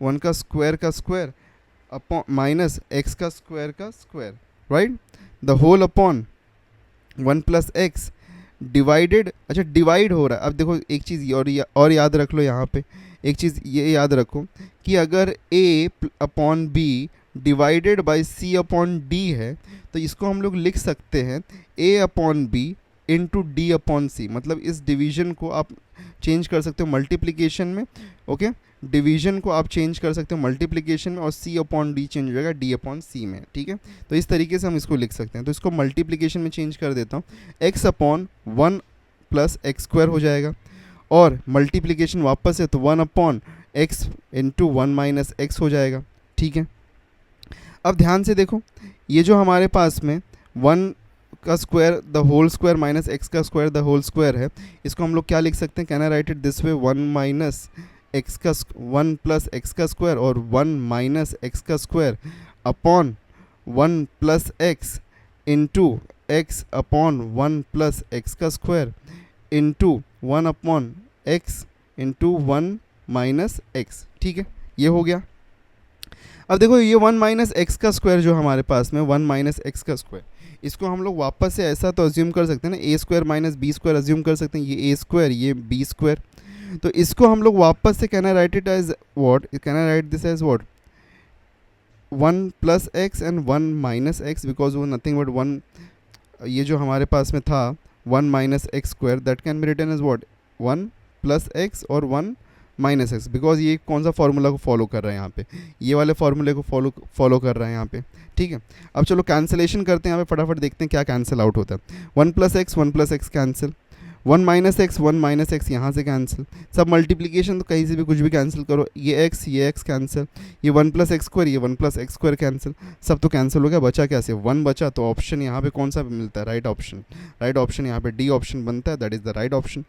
1 का स्क्वायर अपॉन माइनस x का square, right, the whole upon 1 plus x divided. अच्छा डिवाइड हो रहा है। अब देखो एक चीज़ और याद रख लो, यहाँ पे एक चीज़ ये याद रखो कि अगर a upon B divided by C upon D है, तो इसको हम लोग लिख सकते हैं A upon B into D upon C. मतलब इस डिवीजन को आप चेंज कर सकते हो मल्टीप्लिकेशन में, ओके डिवीजन को आप चेंज कर सकते हो मल्टीप्लिकेशन में, और सी अपॉन डी चेंज हो जाएगा डी अपॉन सी में, ठीक है। तो इस तरीके से हम इसको लिख सकते हैं। तो इसको मल्टीप्लिकेशन में चेंज कर देता हूँ, x upon 1 plus x square हो जाएगा, और मल्टीप्लिकेशन वापस है तो 1 upon X into 1 minus x हो जाएगा, ठीक है। अब ध्यान से देखो, ये जो हमारे पास में 1 का square the whole square minus X का स्क्वायर द होल स्क्वायर है, इसको हम लोग क्या लिख सकते हैं, can I write it this way, 1 minus X का 1 प्लस एक्स का स्क्वायर और 1 माइनस एक्स का square upon 1 plus X into X upon 1 plus X का square into 1 upon X into 1 minus X, ठीक है। ये हो गया। अब देखो ये 1 माइनस एक्स का स्क्वायर जो हमारे पास में 1 माइनस एक्स का स्क्वायर, इसको हम लोग वापस से ऐसा तो अज्यूम कर सकते हैं ना, A square minus B square assume कर सकते हैं, ये ए स्क्वायर ये बी स्क्वायर। तो इसको हम लोग वापस से can I write it as what, can I write this as what, 1 plus X and 1 minus X, because वो नथिंग बट 1, ये जो हमारे पास में था 1 minus X square, that can be written as what 1 plus X और 1 minus X, because ये कौन सा फार्मूला को फॉलो कर रहा है यहाँ पे, ये वाले फार्मूले को फॉलो कर रहा है यहाँ पे, ठीक है। अब चलो कैंसिलेशन करते हैं यहाँ पे, फटाफट देखते हैं क्या कैंसिल आउट होता है। 1 plus x cancel, 1 minus x यहाँ से कैंसिल, सब मल्टीप्लिकेशन तो कहीं से भी कुछ भी कैंसिल करो, ये एक्स कैंसिल, ये 1 प्लस एक्स स्क्वायर ये 1 प्लस एक्स स्क्वायर कैंसिल, सब तो कैंसिल हो गया, बचा क्या, सिर्फ 1 बचा। तो ऑप्शन यहाँ पे कौन सा मिलता है, राइट ऑप्शन, राइट ऑप्शन यहाँ पे डी ऑप्शन बनता है, that is the right option,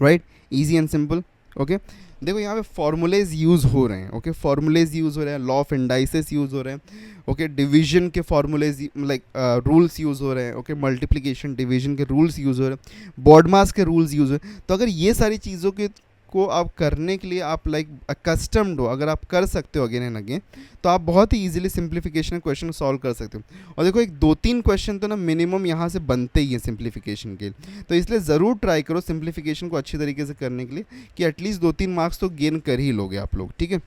right, easy and simple, okay. देखो यहाँ पे फॉर्मूलेज यूज़ हो रहे हैं, ओके फॉर्मूलेज यूज़ हो रहे हैं, लॉ ऑफ इंडाइसेस यूज़ हो रहे हैं, ओके डिवीजन के फॉर्मूलेज लाइक रूल्स यूज़ हो रहे हैं, ओके मल्टीप्लिकेशन डिवीजन के रूल्स यूज़ हो रहे हैं, बॉड मास के रूल्स यूज़ हो रहे हैं। तो अगर ये सारी चीज़ों के को आप करने के लिए आप लाइक अकस्टम्ड हो, अगर आप कर सकते हो अगेन एंड अगेन, तो आप बहुत ही ईजिली सिंप्लीफिकेशन क्वेश्चन सॉल्व कर सकते हो। और देखो एक 2-3 क्वेश्चन तो ना मिनिमम यहाँ से बनते ही हैं सिंप्लीफिकेशन के लिए, तो इसलिए ज़रूर ट्राई करो सिंप्लीफिकेशन को अच्छी तरीके से करने के लिए, कि एटलीस्ट 2-3 मार्क्स तो गेन कर ही लोगे आप लोग, ठीक है।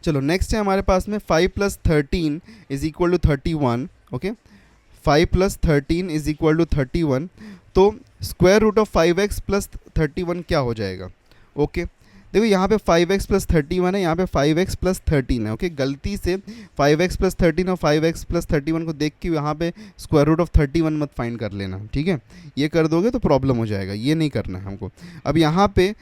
चलो नेक्स्ट है हमारे पास में 5 plus 13 is equal to 31, okay 5 plus 13 is equal to 31। तो square root of 5x plus 31 क्या हो जाएगा, ओके देखो यहाँ पे 5x प्लस 31 है, यहाँ पे 5x प्लस 13 है, ओके गलती से 5x प्लस 13 और 5x प्लस 31 को देख के यहाँ पे स्क्वायर रूट ऑफ 31 मत फाइंड कर लेना, ठीक है। ये कर दोगे तो प्रॉब्लम हो जाएगा, ये नहीं करना है हमको। अब यहाँ पे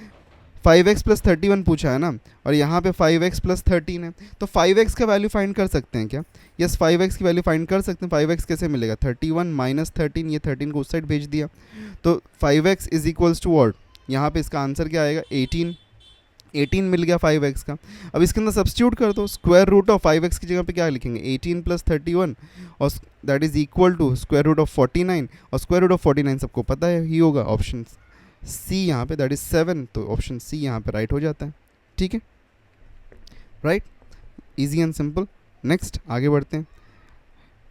5x प्लस 31 पूछा है ना, और यहाँ पे 5x प्लस 13 है, तो 5x का वैल्यू फाइंड कर सकते हैं क्या, यस 5x की वैल्यू फाइंड कर सकते हैं। 5x कैसे मिलेगा, 31 माइनस 13, ये 13 को उस साइड भेज दिया, तो 5x is equals to what, यहाँ पे इसका आंसर क्या आएगा 18 मिल गया 5x का। अब इसके अंदर सब्स्टिट्यूट कर दो, स्क्वायर रूट ऑफ 5x की जगह पे क्या लिखेंगे 18 प्लस 31, और that is equal to square root of 49, और स्क्वायर रूट ऑफ 49 सबको पता है ही होगा, ऑप्शन सी यहाँ पे दैट इज 7, तो ऑप्शन सी यहाँ पे राइट हो जाता है, ठीक है, right, easy and simple. Next आगे बढ़ते हैं,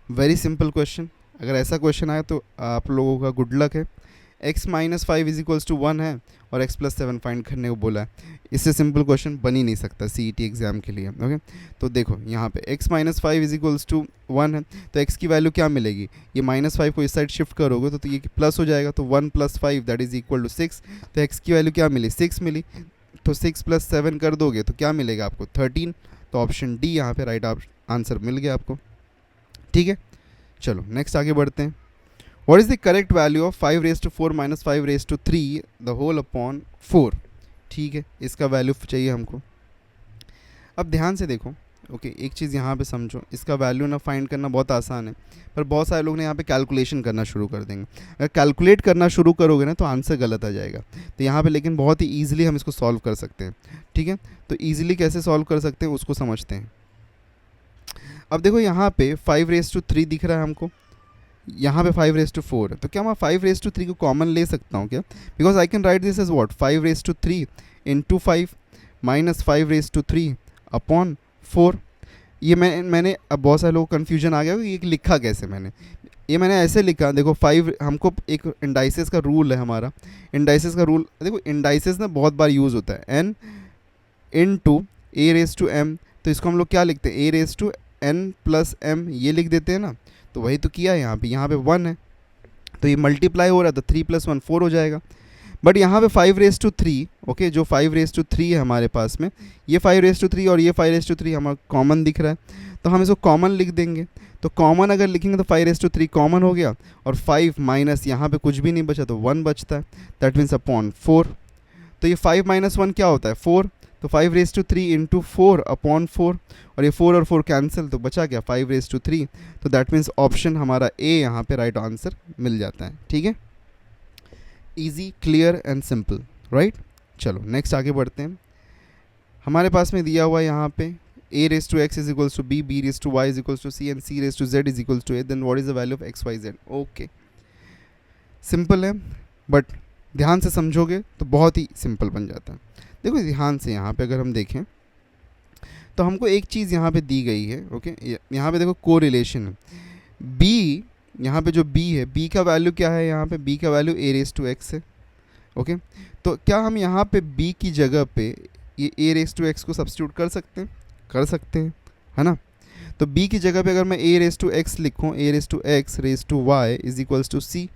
वेरी सिंपल क्वेश्चन, अगर ऐसा क्वेश्चन आया तो आप लोगों का गुड लक है। x minus 5 is equals to 1 है और x प्लस 7 फाइंड करने को बोला है, इससे सिंपल क्वेश्चन बन ही नहीं सकता CET एग्जाम के लिए, ओके। तो देखो यहाँ पे x minus 5 is equals to 1 है, तो x की वैल्यू क्या मिलेगी, ये माइनस 5 को इस साइड शिफ्ट करोगे तो ये प्लस हो जाएगा, तो 1 plus 5 that is equal to 6, तो x की वैल्यू क्या मिली 6 मिली, तो 6 प्लस 7 कर दोगे तो क्या मिलेगा आपको 13, तो ऑप्शन डी यहाँ पे राइट आंसर मिल गया आपको, ठीक है। चलो नेक्स्ट आगे बढ़ते हैं। What is the correct value of 5 raised to 4 minus 5 raised to 3 the whole upon 4, ठीक है, इसका वैल्यू चाहिए हमको। अब ध्यान से देखो, ओके एक चीज़ यहाँ पे समझो, इसका वैल्यू ना फाइंड करना बहुत आसान है, पर बहुत सारे लोग ने यहाँ पे कैलकुलेशन करना शुरू कर देंगे। अगर कैलकुलेट करना शुरू करोगे ना तो आंसर गलत आ जाएगा, तो यहाँ पे लेकिन बहुत ही ईजिली हम इसको सॉल्व कर सकते हैं, ठीक है। तो ईजिली कैसे सॉल्व कर सकते हैं उसको समझते हैं। अब देखो यहाँ पे 5 रेज टू 3 दिख रहा है हमको, यहाँ पे 5 रेज टू 4 है, तो क्या मैं 5 रेज टू 3 को कॉमन ले सकता हूँ क्या, because I can write this as what 5 raise to 3 into 5 minus 5 raise to 3 upon 4। ये मैंने अब बहुत सारे लोगों को कन्फ्यूजन आ गया कि ये लिखा कैसे मैंने, ये मैंने ऐसे लिखा, देखो 5 हमको एक इंडाइसेस का रूल है हमारा, इंडाइसेस का रूल देखो, इंडाइसेस ना बहुत बार यूज़ होता है n into a raise to m, तो इसको हम लोग क्या लिखते हैं a raise to n plus m ये लिख देते हैं ना, तो वही तो किया है यहाँ पे 1 है तो ये मल्टीप्लाई हो रहा है तो 3 + 1 4 हो जाएगा। बट यहाँ पे 5�3, ओके, जो 5�3 है हमारे पास में, ये 5�3 और ये 5�3 हमारा कॉमन दिख रहा है, तो हम इसको कॉमन लिख देंगे। तो कॉमन अगर लिखेंगे तो 5�3 कॉमन हो गया, और 5 माइनस यहाँ पे कुछ भी नहीं बचा तो 1 बचता है, दैट मीन्स अपॉन 4। तो ये 5 - 1 क्या होता है 4, तो 5�3 × 4 अपॉन 4, और ये 4 और 4 कैंसिल, तो बचा क्या 5�3। तो दैट मीन्स ऑप्शन हमारा ए यहाँ पे राइट आंसर मिल जाता है। ठीक है, easy, clear and simple, right. चलो नेक्स्ट आगे बढ़ते हैं। हमारे पास में दिया हुआ है यहाँ पे a⁴x = b, b⁴y = c and c⁴z = a, then what is the value of x, y, z। Okay, simple है, बट ध्यान से समझोगे तो बहुत ही सिंपल बन जाता है। देखो ध्यान से यहाँ पे अगर हम देखें तो हमको एक चीज़ यहाँ पे दी गई है, ओके, यहाँ पे देखो कोरिलेशन है। b, यहाँ पे जो b है, b का वैल्यू क्या है, यहाँ पे b का वैल्यू a⁴x है, ओके। तो क्या हम यहाँ पे b की जगह पे ये a⁴x को सब्स्टिट्यूट कर सकते हैं? कर सकते हैं, है ना। तो b की जगह पे अगर मैं a⁴x लिखूँ, a⁴y = c,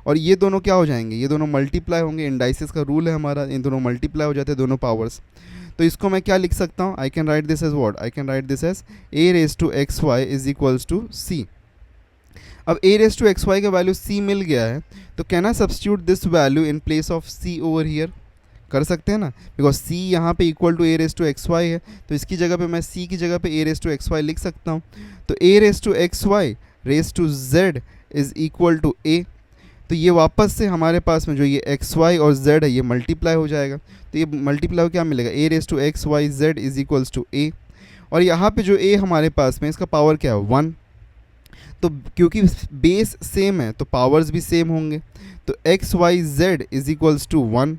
और ये दोनों क्या हो जाएंगे, ये दोनों मल्टीप्लाई होंगे, इंडाइसिस का रूल है हमारा, इन दोनों मल्टीप्लाई हो जाते हैं दोनों पावर्स। तो इसको मैं क्या लिख सकता हूँ, I can write this as what, I can write this as a⁴xy = c। अब a⁴xy का वैल्यू c मिल गया है, तो can I substitute this value in place of c over here? कर सकते हैं ना, बिकॉज c यहाँ पे इक्वल टू a⁴xy है, तो इसकी जगह पे मैं c की जगह पे a⁴xy लिख सकता हूँ। तो a⁴xy z = a, तो ये वापस से हमारे पास में जो ये xy और z है ये मल्टीप्लाई हो जाएगा, तो ये मल्टीप्लाई हो क्या मिलेगा, a⁴xyz = a, और यहाँ पे जो a हमारे पास में इसका पावर क्या है 1, तो क्योंकि बेस सेम है तो पावर्स भी सेम होंगे, तो xyz = 1,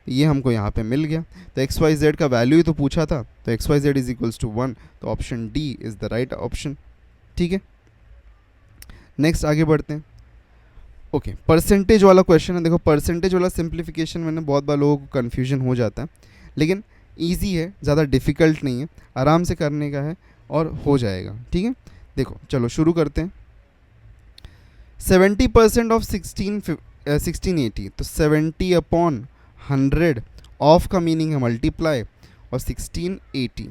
ये हमको यहाँ पे मिल गया। तो xyz का वैल्यू ही तो पूछा था, तो xyz = 1, तो option D is the right option. ठीक है, नेक्स्ट आगे बढ़ते हैं। ओके, परसेंटेज वाला क्वेश्चन है। देखो परसेंटेज वाला सिंप्लीफिकेशन में बहुत बार लोगों को कन्फ्यूजन हो जाता है, लेकिन ईजी है, ज़्यादा डिफ़िकल्ट नहीं है, आराम से करने का है और हो जाएगा। ठीक है, देखो चलो शुरू करते हैं। 70% ऑफ 1680, तो 70/100 ऑफ का मीनिंग है मल्टीप्लाई, और 1680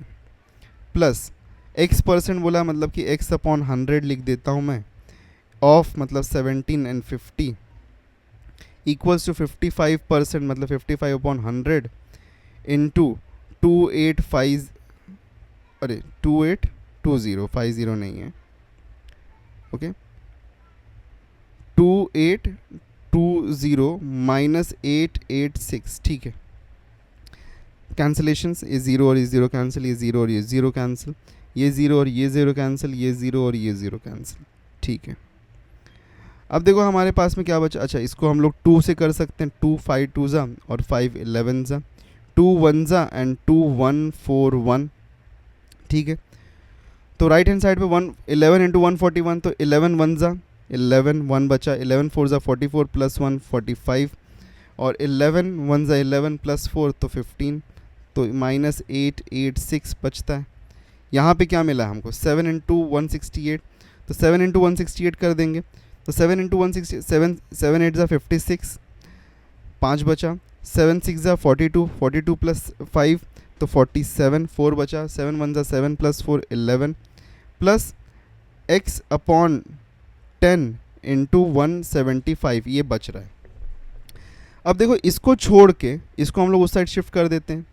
प्लस x% बोला, मतलब कि x/100 लिख देता हूँ मैं, ऑफ मतलब 17 and 50 इक्वल्स टू 55%, मतलब 55/100 इंटू 2850, अरे 2820, नहीं है, ओके, 2820 माइनस 886, ठीक है। कैंसिलेशंस, ये 0 और ये 0 कैंसिल, ये 0 और ये 0 कैंसिल, ये 0 और ये 0 कैंसिल, ये 0 और ये 0 कैंसिल, ठीक है। अब देखो हमारे पास में क्या बचा, अच्छा इसको हम लोग 2 से कर सकते हैं, 2 5 2 और 5 11 2 1 एंड 2 1 4 1, ठीक है। तो राइट हैंड साइड पे 11 × 141, तो 11 1 11 1 बचा, 11 4 44 प्लस 1 45, और 11 1 11 प्लस 4 तो 15, तो माइनस 886 बचता है। यहाँ पे क्या मिला हमको, 7 × 168, तो 7 × 168 कर देंगे, तो 7 × 168 7 8 56, 5 बचा, 7 6 42, 42 प्लस 5 तो 47, 4 बचा, 7 1 7 प्लस 4 11, प्लस x/10 इंटू 175 ये बच रहा है। अब देखो इसको छोड़ के इसको हम लोग उस साइड शिफ्ट कर देते हैं,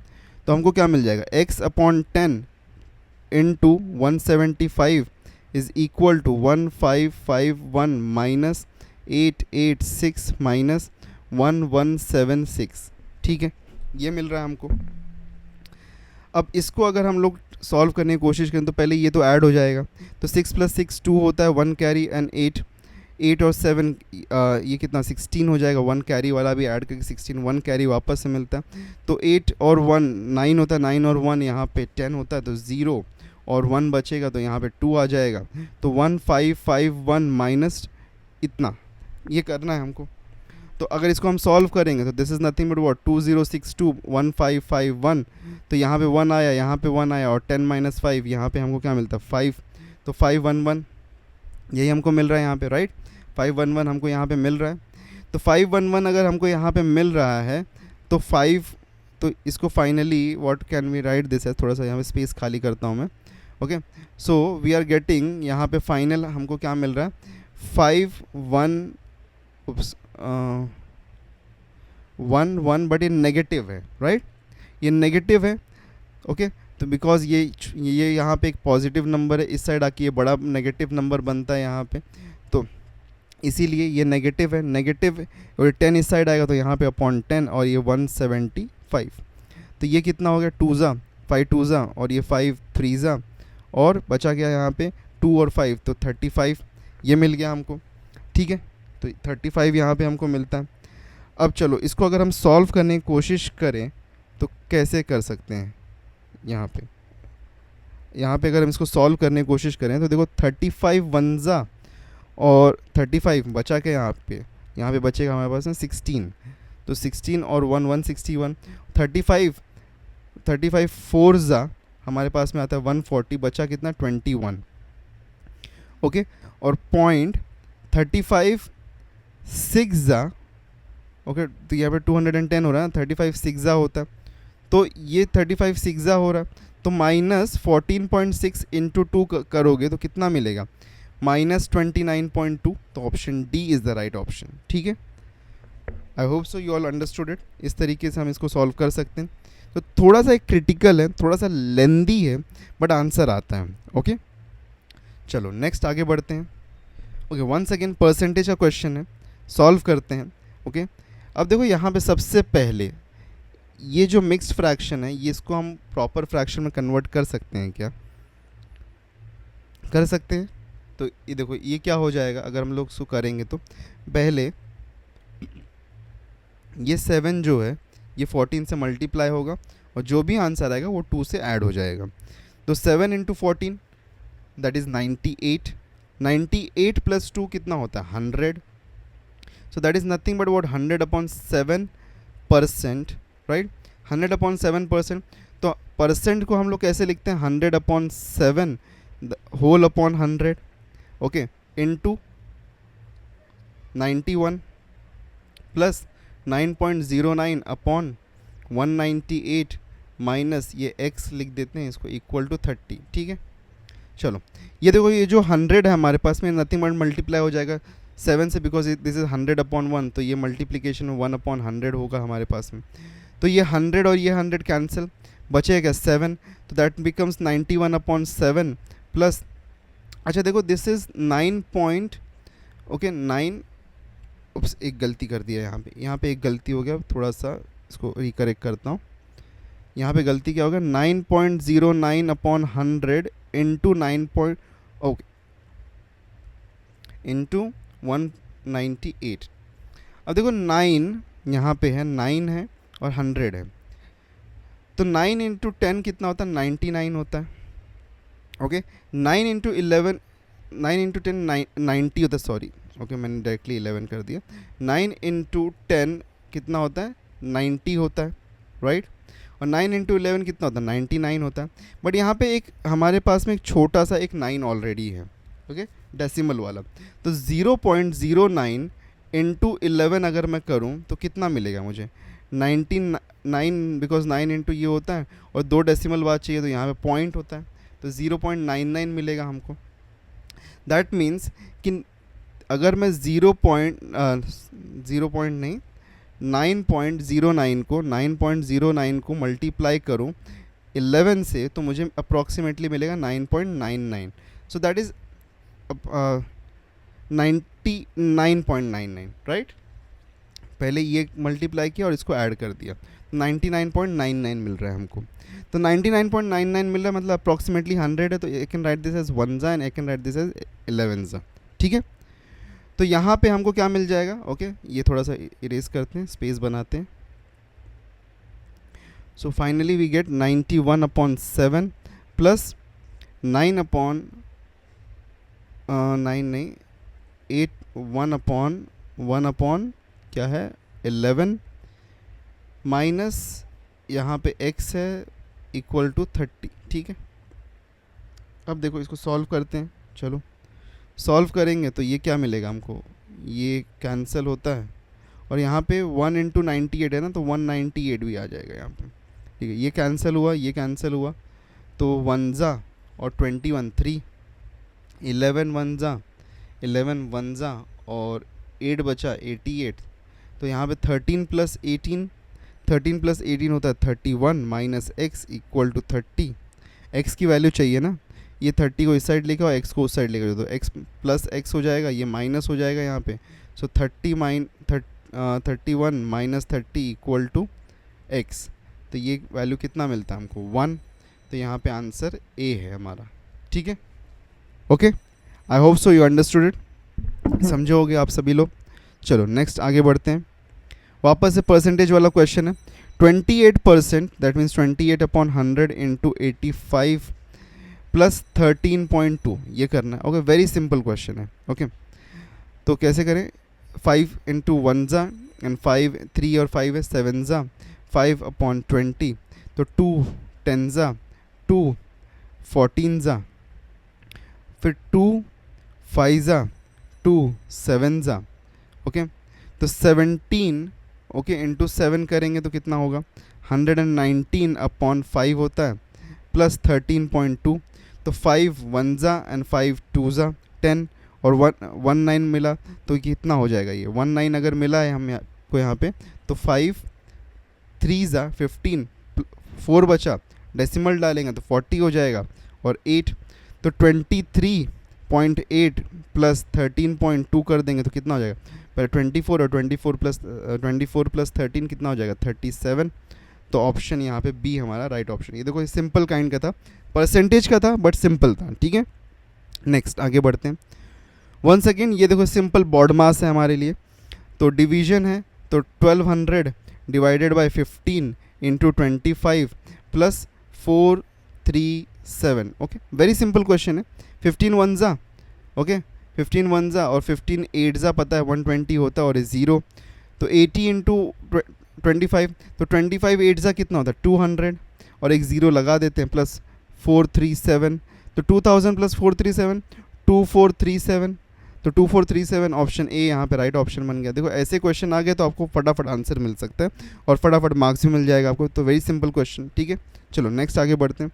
तो हमको क्या मिल जाएगा, x/10 into 175 is equal to 1551 minus 886 minus 1176, ठीक है, ये मिल रहा है हमको। अब इसको अगर हम लोग सॉल्व करने की कोशिश करें तो पहले ये तो ऐड हो जाएगा, तो 6 + 6 2 होता है, 1 कैरी एंड 8 और 7 ये कितना 16 हो जाएगा, 1 कैरी वाला भी ऐड करके 16, 1 कैरी वापस से मिलता है, तो 8 और 1 9 होता है, 9 और 1 यहाँ पे 10 होता है, तो 0 और 1 बचेगा, तो यहाँ पे 2 आ जाएगा, तो 1551 माइनस इतना ये करना है हमको। तो अगर इसको हम सॉल्व करेंगे तो this is nothing but what 2062 1551, तो यहाँ पे 1 आया, यहाँ पे 1 आया, और 10 - 5 यहाँ पे हमको क्या मिलता है 5, तो 511 यही हमको मिल रहा है यहाँ पे, राइट। 511 हमको यहाँ पे मिल रहा है। तो 511 अगर हमको यहाँ पे मिल रहा है तो 5, तो इसको finally what can we write this है, थोड़ा सा यहाँ पे स्पेस खाली करता हूँ मैं। Okay, so we are getting यहाँ पे फाइनल हमको क्या मिल रहा है, 1 बट ये नेगेटिव है, राइट, ये नेगेटिव है। ओके, तो बिकॉज ये यहाँ पे एक पॉजिटिव नंबर है, इस साइड आके ये बड़ा नेगेटिव नंबर बनता है यहाँ पे, तो इसीलिए ये नेगेटिव है, नेगेटिव, और 10 इस साइड आएगा तो यहाँ पे अपॉन 10, और ये 175। तो ये कितना हो गया, 2 5 2 और ये 5 3 और बचा गया यहाँ पे 2 और 5, तो 35 ये मिल गया हमको, ठीक है। तो 35 यहाँ पे हमको मिलता है। अब चलो इसको अगर हम सॉल्व करने की कोशिश करें तो कैसे कर सकते हैं, यहाँ पे अगर हम इसको सॉल्व करने की कोशिश करें तो देखो 35 1 और 35 बचा के यहाँ पे बचेगा हमारे पास में 16, तो 16 और 1 161, 35 4 हमारे पास में आता है 140, बचा कितना 21। ओके, और पॉइंट 35 6 ओके, तो यहाँ पे 210 हो रहा है, 35 6 होता है, तो ये 35 6 हो रहा है, तो -14.6 इंटू 2 करोगे तो कितना मिलेगा, -29.2। तो option D is the right option, ठीक है। I hope so you all understood it. इस तरीके से हम इसको सॉल्व कर सकते हैं। तो थोड़ा सा एक क्रिटिकल है, थोड़ा सा लेंदी है, बट आंसर आता है। ओके, चलो नेक्स्ट आगे बढ़ते हैं। ओके, वंस अगेन परसेंटेज का क्वेश्चन है, सॉल्व करते हैं। ओके, अब देखो यहाँ पे सबसे पहले ये जो मिक्स्ड फ्रैक्शन है, ये इसको हम प्रॉपर फ्रैक्शन में कन्वर्ट कर सकते हैं क्या, कर सकते हैं। तो ये देखो ये क्या हो जाएगा अगर हम लोग इसको करेंगे, तो पहले ये 7 जो है ये 14 से मल्टीप्लाई होगा, और जो भी आंसर आएगा वो 2 से ऐड हो जाएगा। तो 7 इंटू 14 दैट इज़ 98, 98 प्लस 2 कितना होता है 100, so that is nothing but what 100/7%, right, 100/7%। तो परसेंट को हम लोग कैसे लिखते हैं, 100/7 whole upon 100, okay, into 91 plus 9.09 upon 198 minus ये x लिख देते हैं इसको इक्वल टू 30, ठीक है। चलो ये देखो ये जो 100 है हमारे पास में नथिंग बट मल्टीप्लाई हो जाएगा 7 से, बिकॉज दिस इज 100/1, तो ये मल्टीप्लिकेशन 1/100 होगा हमारे पास में। तो ये 100 और ये 100 कैंसिल, बचेगा 7, तो दैट बिकम्स 91/7 प्लस, अच्छा देखो दिस इज़ 9, उप्स एक गलती कर दिया यहाँ पे एक गलती हो गया, थोड़ा सा इसको रिकरेक्ट करता हूँ। यहाँ पे गलती क्या होगा, 9.09/100 इंटू 9 ओके इंटू 198। अब देखो 9 यहाँ पे है, 9 है और 100 है, तो 9 इंटू 10 कितना होता है 99 होता है। ओके, 9 इंटू 11, 9 इंटू 10 90 होता है, सॉरी, ओके मैंने डायरेक्टली 11 कर दिया। 9 इंटू 10 कितना होता है 90 होता है, राइट, और 9 इंटू 11 कितना होता है 99 होता है। बट यहाँ पे एक हमारे पास में एक छोटा सा एक 9 ऑलरेडी है, ओके, डेसिमल वाला, तो 0.09 इंटू 11 अगर मैं करूँ तो कितना मिलेगा मुझे 99, बिकॉज 9 इंटू ये होता है और 2 डेसिमल बाद चाहिए, तो यहाँ पे पॉइंट होता है, तो 0.99 मिलेगा हमको। दैट मीन्स कि अगर मैं 9.09 को मल्टीप्लाई करूँ 11 से, तो मुझे अप्रॉक्सीमेटली मिलेगा 9.99, सो दैट इज़ 99.99, राइट। पहले ये मल्टीप्लाई किया और इसको ऐड कर दिया, 99.99 मिल रहा है हमको। तो 99.99 मिल रहा है, मतलब अप्रॉक्सीमेटली 100 है, तो I can write this as 1 and I can write this as 11, ठीक है। तो यहाँ पे हमको क्या मिल जाएगा, ओके, ये थोड़ा सा इरेज करते हैं, स्पेस बनाते हैं। So finally we get 91/7 plus 9/9 नहीं 8 1/1 क्या है 11 माइनस यहाँ पे x है इक्वल टू 30, ठीक है। अब देखो इसको सॉल्व करते हैं, चलो सॉल्व करेंगे तो ये क्या मिलेगा हमको, ये कैंसिल होता है और यहाँ पे 1 इंटू 98 है ना, तो 198 भी आ जाएगा यहाँ पे, ठीक है। ये कैंसिल हुआ, ये कैंसिल हुआ, तो 1 ज़ा और 21 3, 11 1 ज़ा 11 1 ज़ा और 8 बचा 88, तो यहाँ पे 13 प्लस 18, 13 प्लस 18 होता है 31 minus x equal to 30। X की वैल्यू चाहिए ना, ये 30 को इस साइड लेकर और एक्स को उस साइड लेकर, तो एक्स प्लस एक्स हो जाएगा, ये माइनस हो जाएगा यहाँ पे, सो 31 माइनस 30 इक्वल टू एक्स, तो ये वैल्यू कितना मिलता है हमको 1, तो यहाँ पे आंसर ए है हमारा, ठीक है। Okay, I hope so you understood it, समझे होगे आप सभी लोग। चलो नेक्स्ट आगे बढ़ते हैं, वापस से परसेंटेज वाला क्वेश्चन है। 28%, that means 28 upon 100 into 85 plus 13.2, ये करना है। ओके, वेरी सिंपल क्वेश्चन है। ओके, तो कैसे करें, 5 इंटू 1 ज़ा एंड 5 3 और 5 है 7 ज़ा, 5 अपॉन 20, तो 2 10 ज़ा, 2 14 ज़ा, फिर 2 5 ज़ा, 2 7 ज़ा। ओके, तो 17 ओके इंटू 7 करेंगे तो कितना होगा, 119 अपॉन 5 होता है प्लस 13.2, तो 5 1 ज़ा एंड 5 2 ज़ा 10 और 19 मिला, तो कितना हो जाएगा, ये 19 अगर मिला है हम को यहाँ पे, तो 5 3 ज़ा 15, 4 बचा, डेसिमल डालेंगे तो 40 हो जाएगा और 8, तो 23.8 प्लस 13.2 कर देंगे तो कितना हो जाएगा, पहले 24 और 24 प्लस 13 कितना हो जाएगा 37, तो ऑप्शन यहाँ पे बी हमारा राइट ऑप्शन। ये देखो ये सिंपल काइंड का था, परसेंटेज का था बट सिंपल था, ठीक है। नेक्स्ट आगे बढ़ते हैं। वन सेकेंड, ये देखो सिंपल बॉड मास है हमारे लिए, तो डिवीजन है, तो 1200 divided by 15 into 25 plus 437। Okay, very simple question है। 15 1 ज़ा, ओके 15 1 ज़ा और 15 8 ज़ा पता है 120 होता है और 0, तो 80 इंटू 25, तो 25 8 ज़ा कितना होता है 200 और एक 0 लगा देते हैं प्लस 437, तो 2000 प्लस 437 2437, तो 2437 ऑप्शन ए यहाँ पे राइट ऑप्शन बन गया। देखो ऐसे क्वेश्चन आ गए तो आपको फटाफट आंसर मिल सकता है और फटाफट मार्क्स भी मिल जाएगा आपको, तो वेरी सिंपल क्वेश्चन, ठीक है। चलो नेक्स्ट आगे बढ़ते हैं।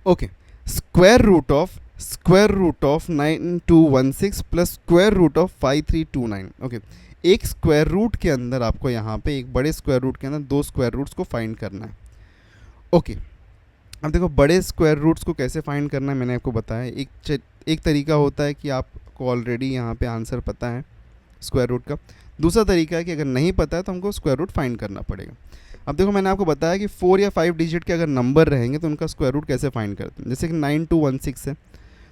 Okay, square root of 9216 plus square root of 5329। Okay, एक स्क्वायर रूट के अंदर आपको यहाँ पे एक बड़े स्क्वायर रूट के अंदर दो स्क्वायर रूट्स को फाइंड करना है। ओके, अब देखो बड़े स्क्वायर रूट्स को कैसे फाइंड करना है मैंने आपको बताया। एक तरीका होता है कि आपको ऑलरेडी यहाँ पे आंसर पता है स्क्वायर रूट का, दूसरा तरीका है कि अगर नहीं पता है तो हमको स्क्वायर रूट फाइंड करना पड़ेगा। अब देखो मैंने आपको बताया कि 4 या 5 डिजिट के अगर नंबर रहेंगे तो उनका स्क्वायर रूट कैसे फाइंड करते हैं। जैसे कि 9216 है,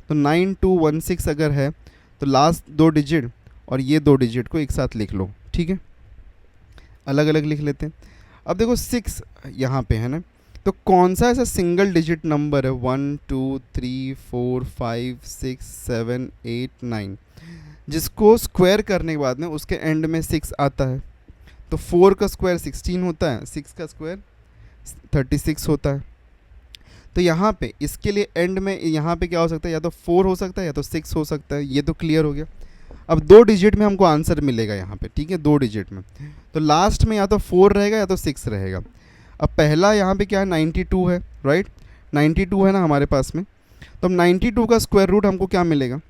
तो 9216 अगर है तो लास्ट 2 डिजिट और ये 2 डिजिट को एक साथ लिख लो, ठीक है, अलग अलग लिख लेते हैं। अब देखो 6 यहाँ पे है ना, तो कौन सा ऐसा सिंगल डिजिट नंबर है 1 2 3 4 5 6 7 8 9 जिसको स्क्वायर करने के बाद में उसके एंड में 6 आता है। तो 4 का स्क्वायर 16 होता है, 6 का स्क्वायर 36 होता है। तो यहाँ पे इसके लिए एंड में यहाँ पे क्या हो सकता है, या तो 4 हो सकता है या तो 6 हो सकता है, ये तो क्लियर हो गया। अब 2 डिजिट में हमको आंसर मिलेगा यहाँ पे, ठीक है, 2 डिजिट में, तो लास्ट में या तो 4 रहेगा या तो 6 रहेगा। अब पहला यहाँ पे क्या है 92 है, राइट, 92 है ना हमारे पास में, तो अब 92 का स्क्वायर रूट हमको क्या मिलेगा।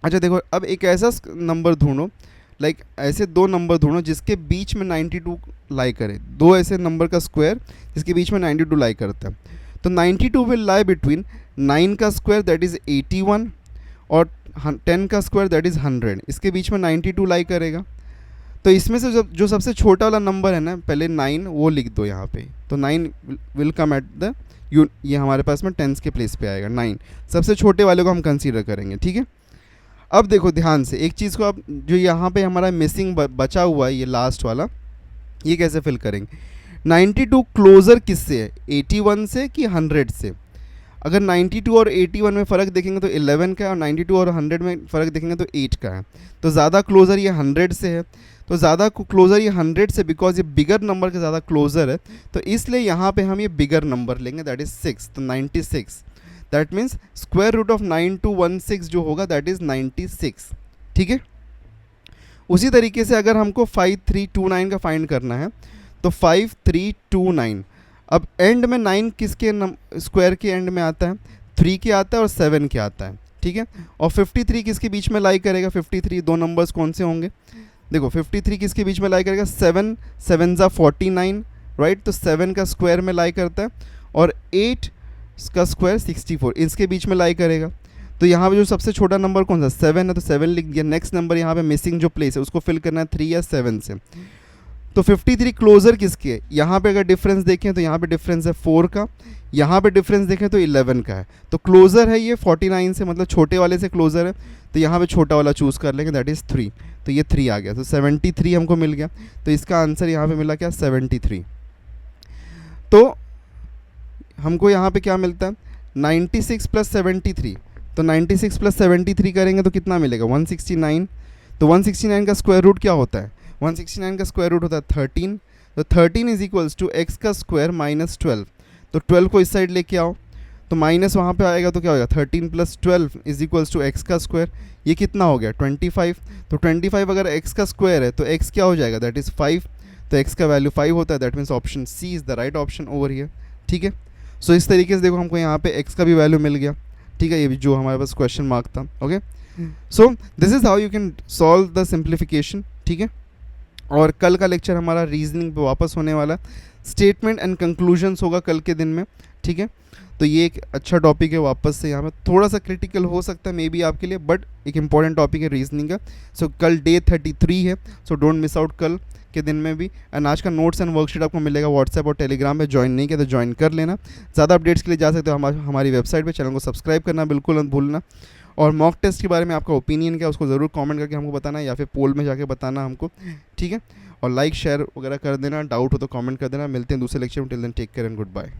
अच्छा देखो, अब एक ऐसा नंबर ढूंढो, लाइक ऐसे 2 नंबर ढूंढो जिसके बीच में 92 लाई करे, 2 ऐसे नंबर का स्क्वायर जिसके बीच में 92 लाई करता है। तो 92 विल लाई बिटवीन 9 का स्क्वायर दैट इज़ 81 और 10 का स्क्वायर दैट इज़ 100, इसके बीच में 92 लाई करेगा। तो इसमें से जो सबसे छोटा वाला नंबर है ना, पहले 9 वो लिख दो यहाँ पे, तो 9 विल कम एट द ये हमारे पास में टेंस के प्लेस पे आएगा, 9 सबसे छोटे वाले को हम कंसीडर करेंगे, ठीक है। अब देखो ध्यान से एक चीज़ को, आप जो यहाँ पे हमारा मिसिंग बचा हुआ है ये लास्ट वाला, ये कैसे फिल करेंगे। 92 क्लोज़र किससे है, 81 से कि 100 से। अगर 92 और 81 में फ़र्क देखेंगे तो 11 का है, और 92 और 100 में फ़र्क देखेंगे तो 8 का है। तो ज़्यादा क्लोज़र ये 100 से है, तो ज़्यादा क्लोज़र ये 100 से, बिकॉज ये बिगर नंबर के ज़्यादा क्लोज़र है, तो इसलिए यहाँ पे हम ये बिगर नंबर लेंगे दैट इज़ 6, तो 96। That means square root of 9216 जो होगा दैट इज़ 96, ठीक है। उसी तरीके से अगर हमको 5329 का फाइंड करना है तो 5329, अब एंड में 9 किसके स्क्वायर के एंड में आता है, 3 के आता है और 7 के आता है, ठीक है। और 53 किसके बीच में लाई करेगा, 53 दो नंबर्स कौन से होंगे, देखो 53 किसके बीच में लाई करेगा, 7 7 ज़ा 49, राइट, तो 7 का स्क्वायर में लाई करता है और 8 का स्क्वायर 64 इसके बीच में लाई करेगा। तो यहाँ पे जो सबसे छोटा नंबर कौन सा 7 है, तो 7 लिख दिया। नेक्स्ट नंबर यहाँ पे मिसिंग जो प्लेस है उसको फिल करना है 3 या 7 से। तो 53 क्लोजर किसके है, यहाँ पे अगर डिफरेंस देखें तो यहाँ पे डिफरेंस है 4 का, यहाँ पे डिफरेंस देखें तो 11 का है। तो क्लोजर है ये 49 से, मतलब छोटे वाले से क्लोजर है, तो यहाँ पे छोटा वाला चूज़ कर लेंगे दैट इज़ 3, तो ये 3 आ गया। तो 73 हमको मिल गया, तो इसका आंसर यहाँ पे मिला क्या 73। तो हमको यहाँ पे क्या मिलता है 96 प्लस 73, तो 96 प्लस 73 करेंगे तो कितना मिलेगा 169। तो 169 का स्क्वायर रूट क्या होता है, 169 का स्क्वायर रूट होता है 13, तो 13 इज इक्वल्स टू एक्स का स्क्वायर माइनस 12, तो 12 को इस साइड लेके आओ तो माइनस वहाँ पे आएगा तो क्या होगा 13 plus 12 is equals to x का स्क्वायर, ये कितना हो गया 25। तो 25 अगर एक्स का स्क्वायर है तो एक्स क्या हो जाएगा दैट इज़ 5, तो एक्स का वैल्यू 5 होता है, that means option C is the right option over here, ठीक है। सो इस तरीके से देखो हमको यहाँ पे एक्स का भी वैल्यू मिल गया, ठीक है, ये भी जो हमारे पास क्वेश्चन मार्क था, okay. So this is how you can solve the simplification, ठीक है। और कल का लेक्चर हमारा रीजनिंग पे वापस होने वाला, स्टेटमेंट एंड कंक्लूजन्स होगा कल के दिन में, ठीक है। तो ये एक अच्छा टॉपिक है, वापस से यहाँ पे थोड़ा सा क्रिटिकल हो सकता है मे बी आपके लिए, बट एक इंपॉर्टेंट टॉपिक है रीजनिंग का। सो कल डे 33 है, सो डोंट मिस आउट कल के दिन में भी। एंड आज का नोट्स एंड वर्कशीट आपको मिलेगा व्हाट्सएप और टेलीग्राम पे, ज्वाइन नहीं किया तो ज्वाइन कर लेना। ज़्यादा अपडेट्स के लिए जा सकते हो हमारी वेबसाइट पे, चैनल को सब्सक्राइब करना बिल्कुल मत भूलना। और मॉक टेस्ट के बारे में आपका ओपिनियन क्या है उसको ज़रूर कमेंट करके हमको बताना, या फिर पोल में जाके बताना हमको, ठीक है। और लाइक शेयर वगैरह कर देना, डाउट हो तो कमेंट कर देना। मिलते हैं दूसरे लेक्चर में, till then take care and good bye.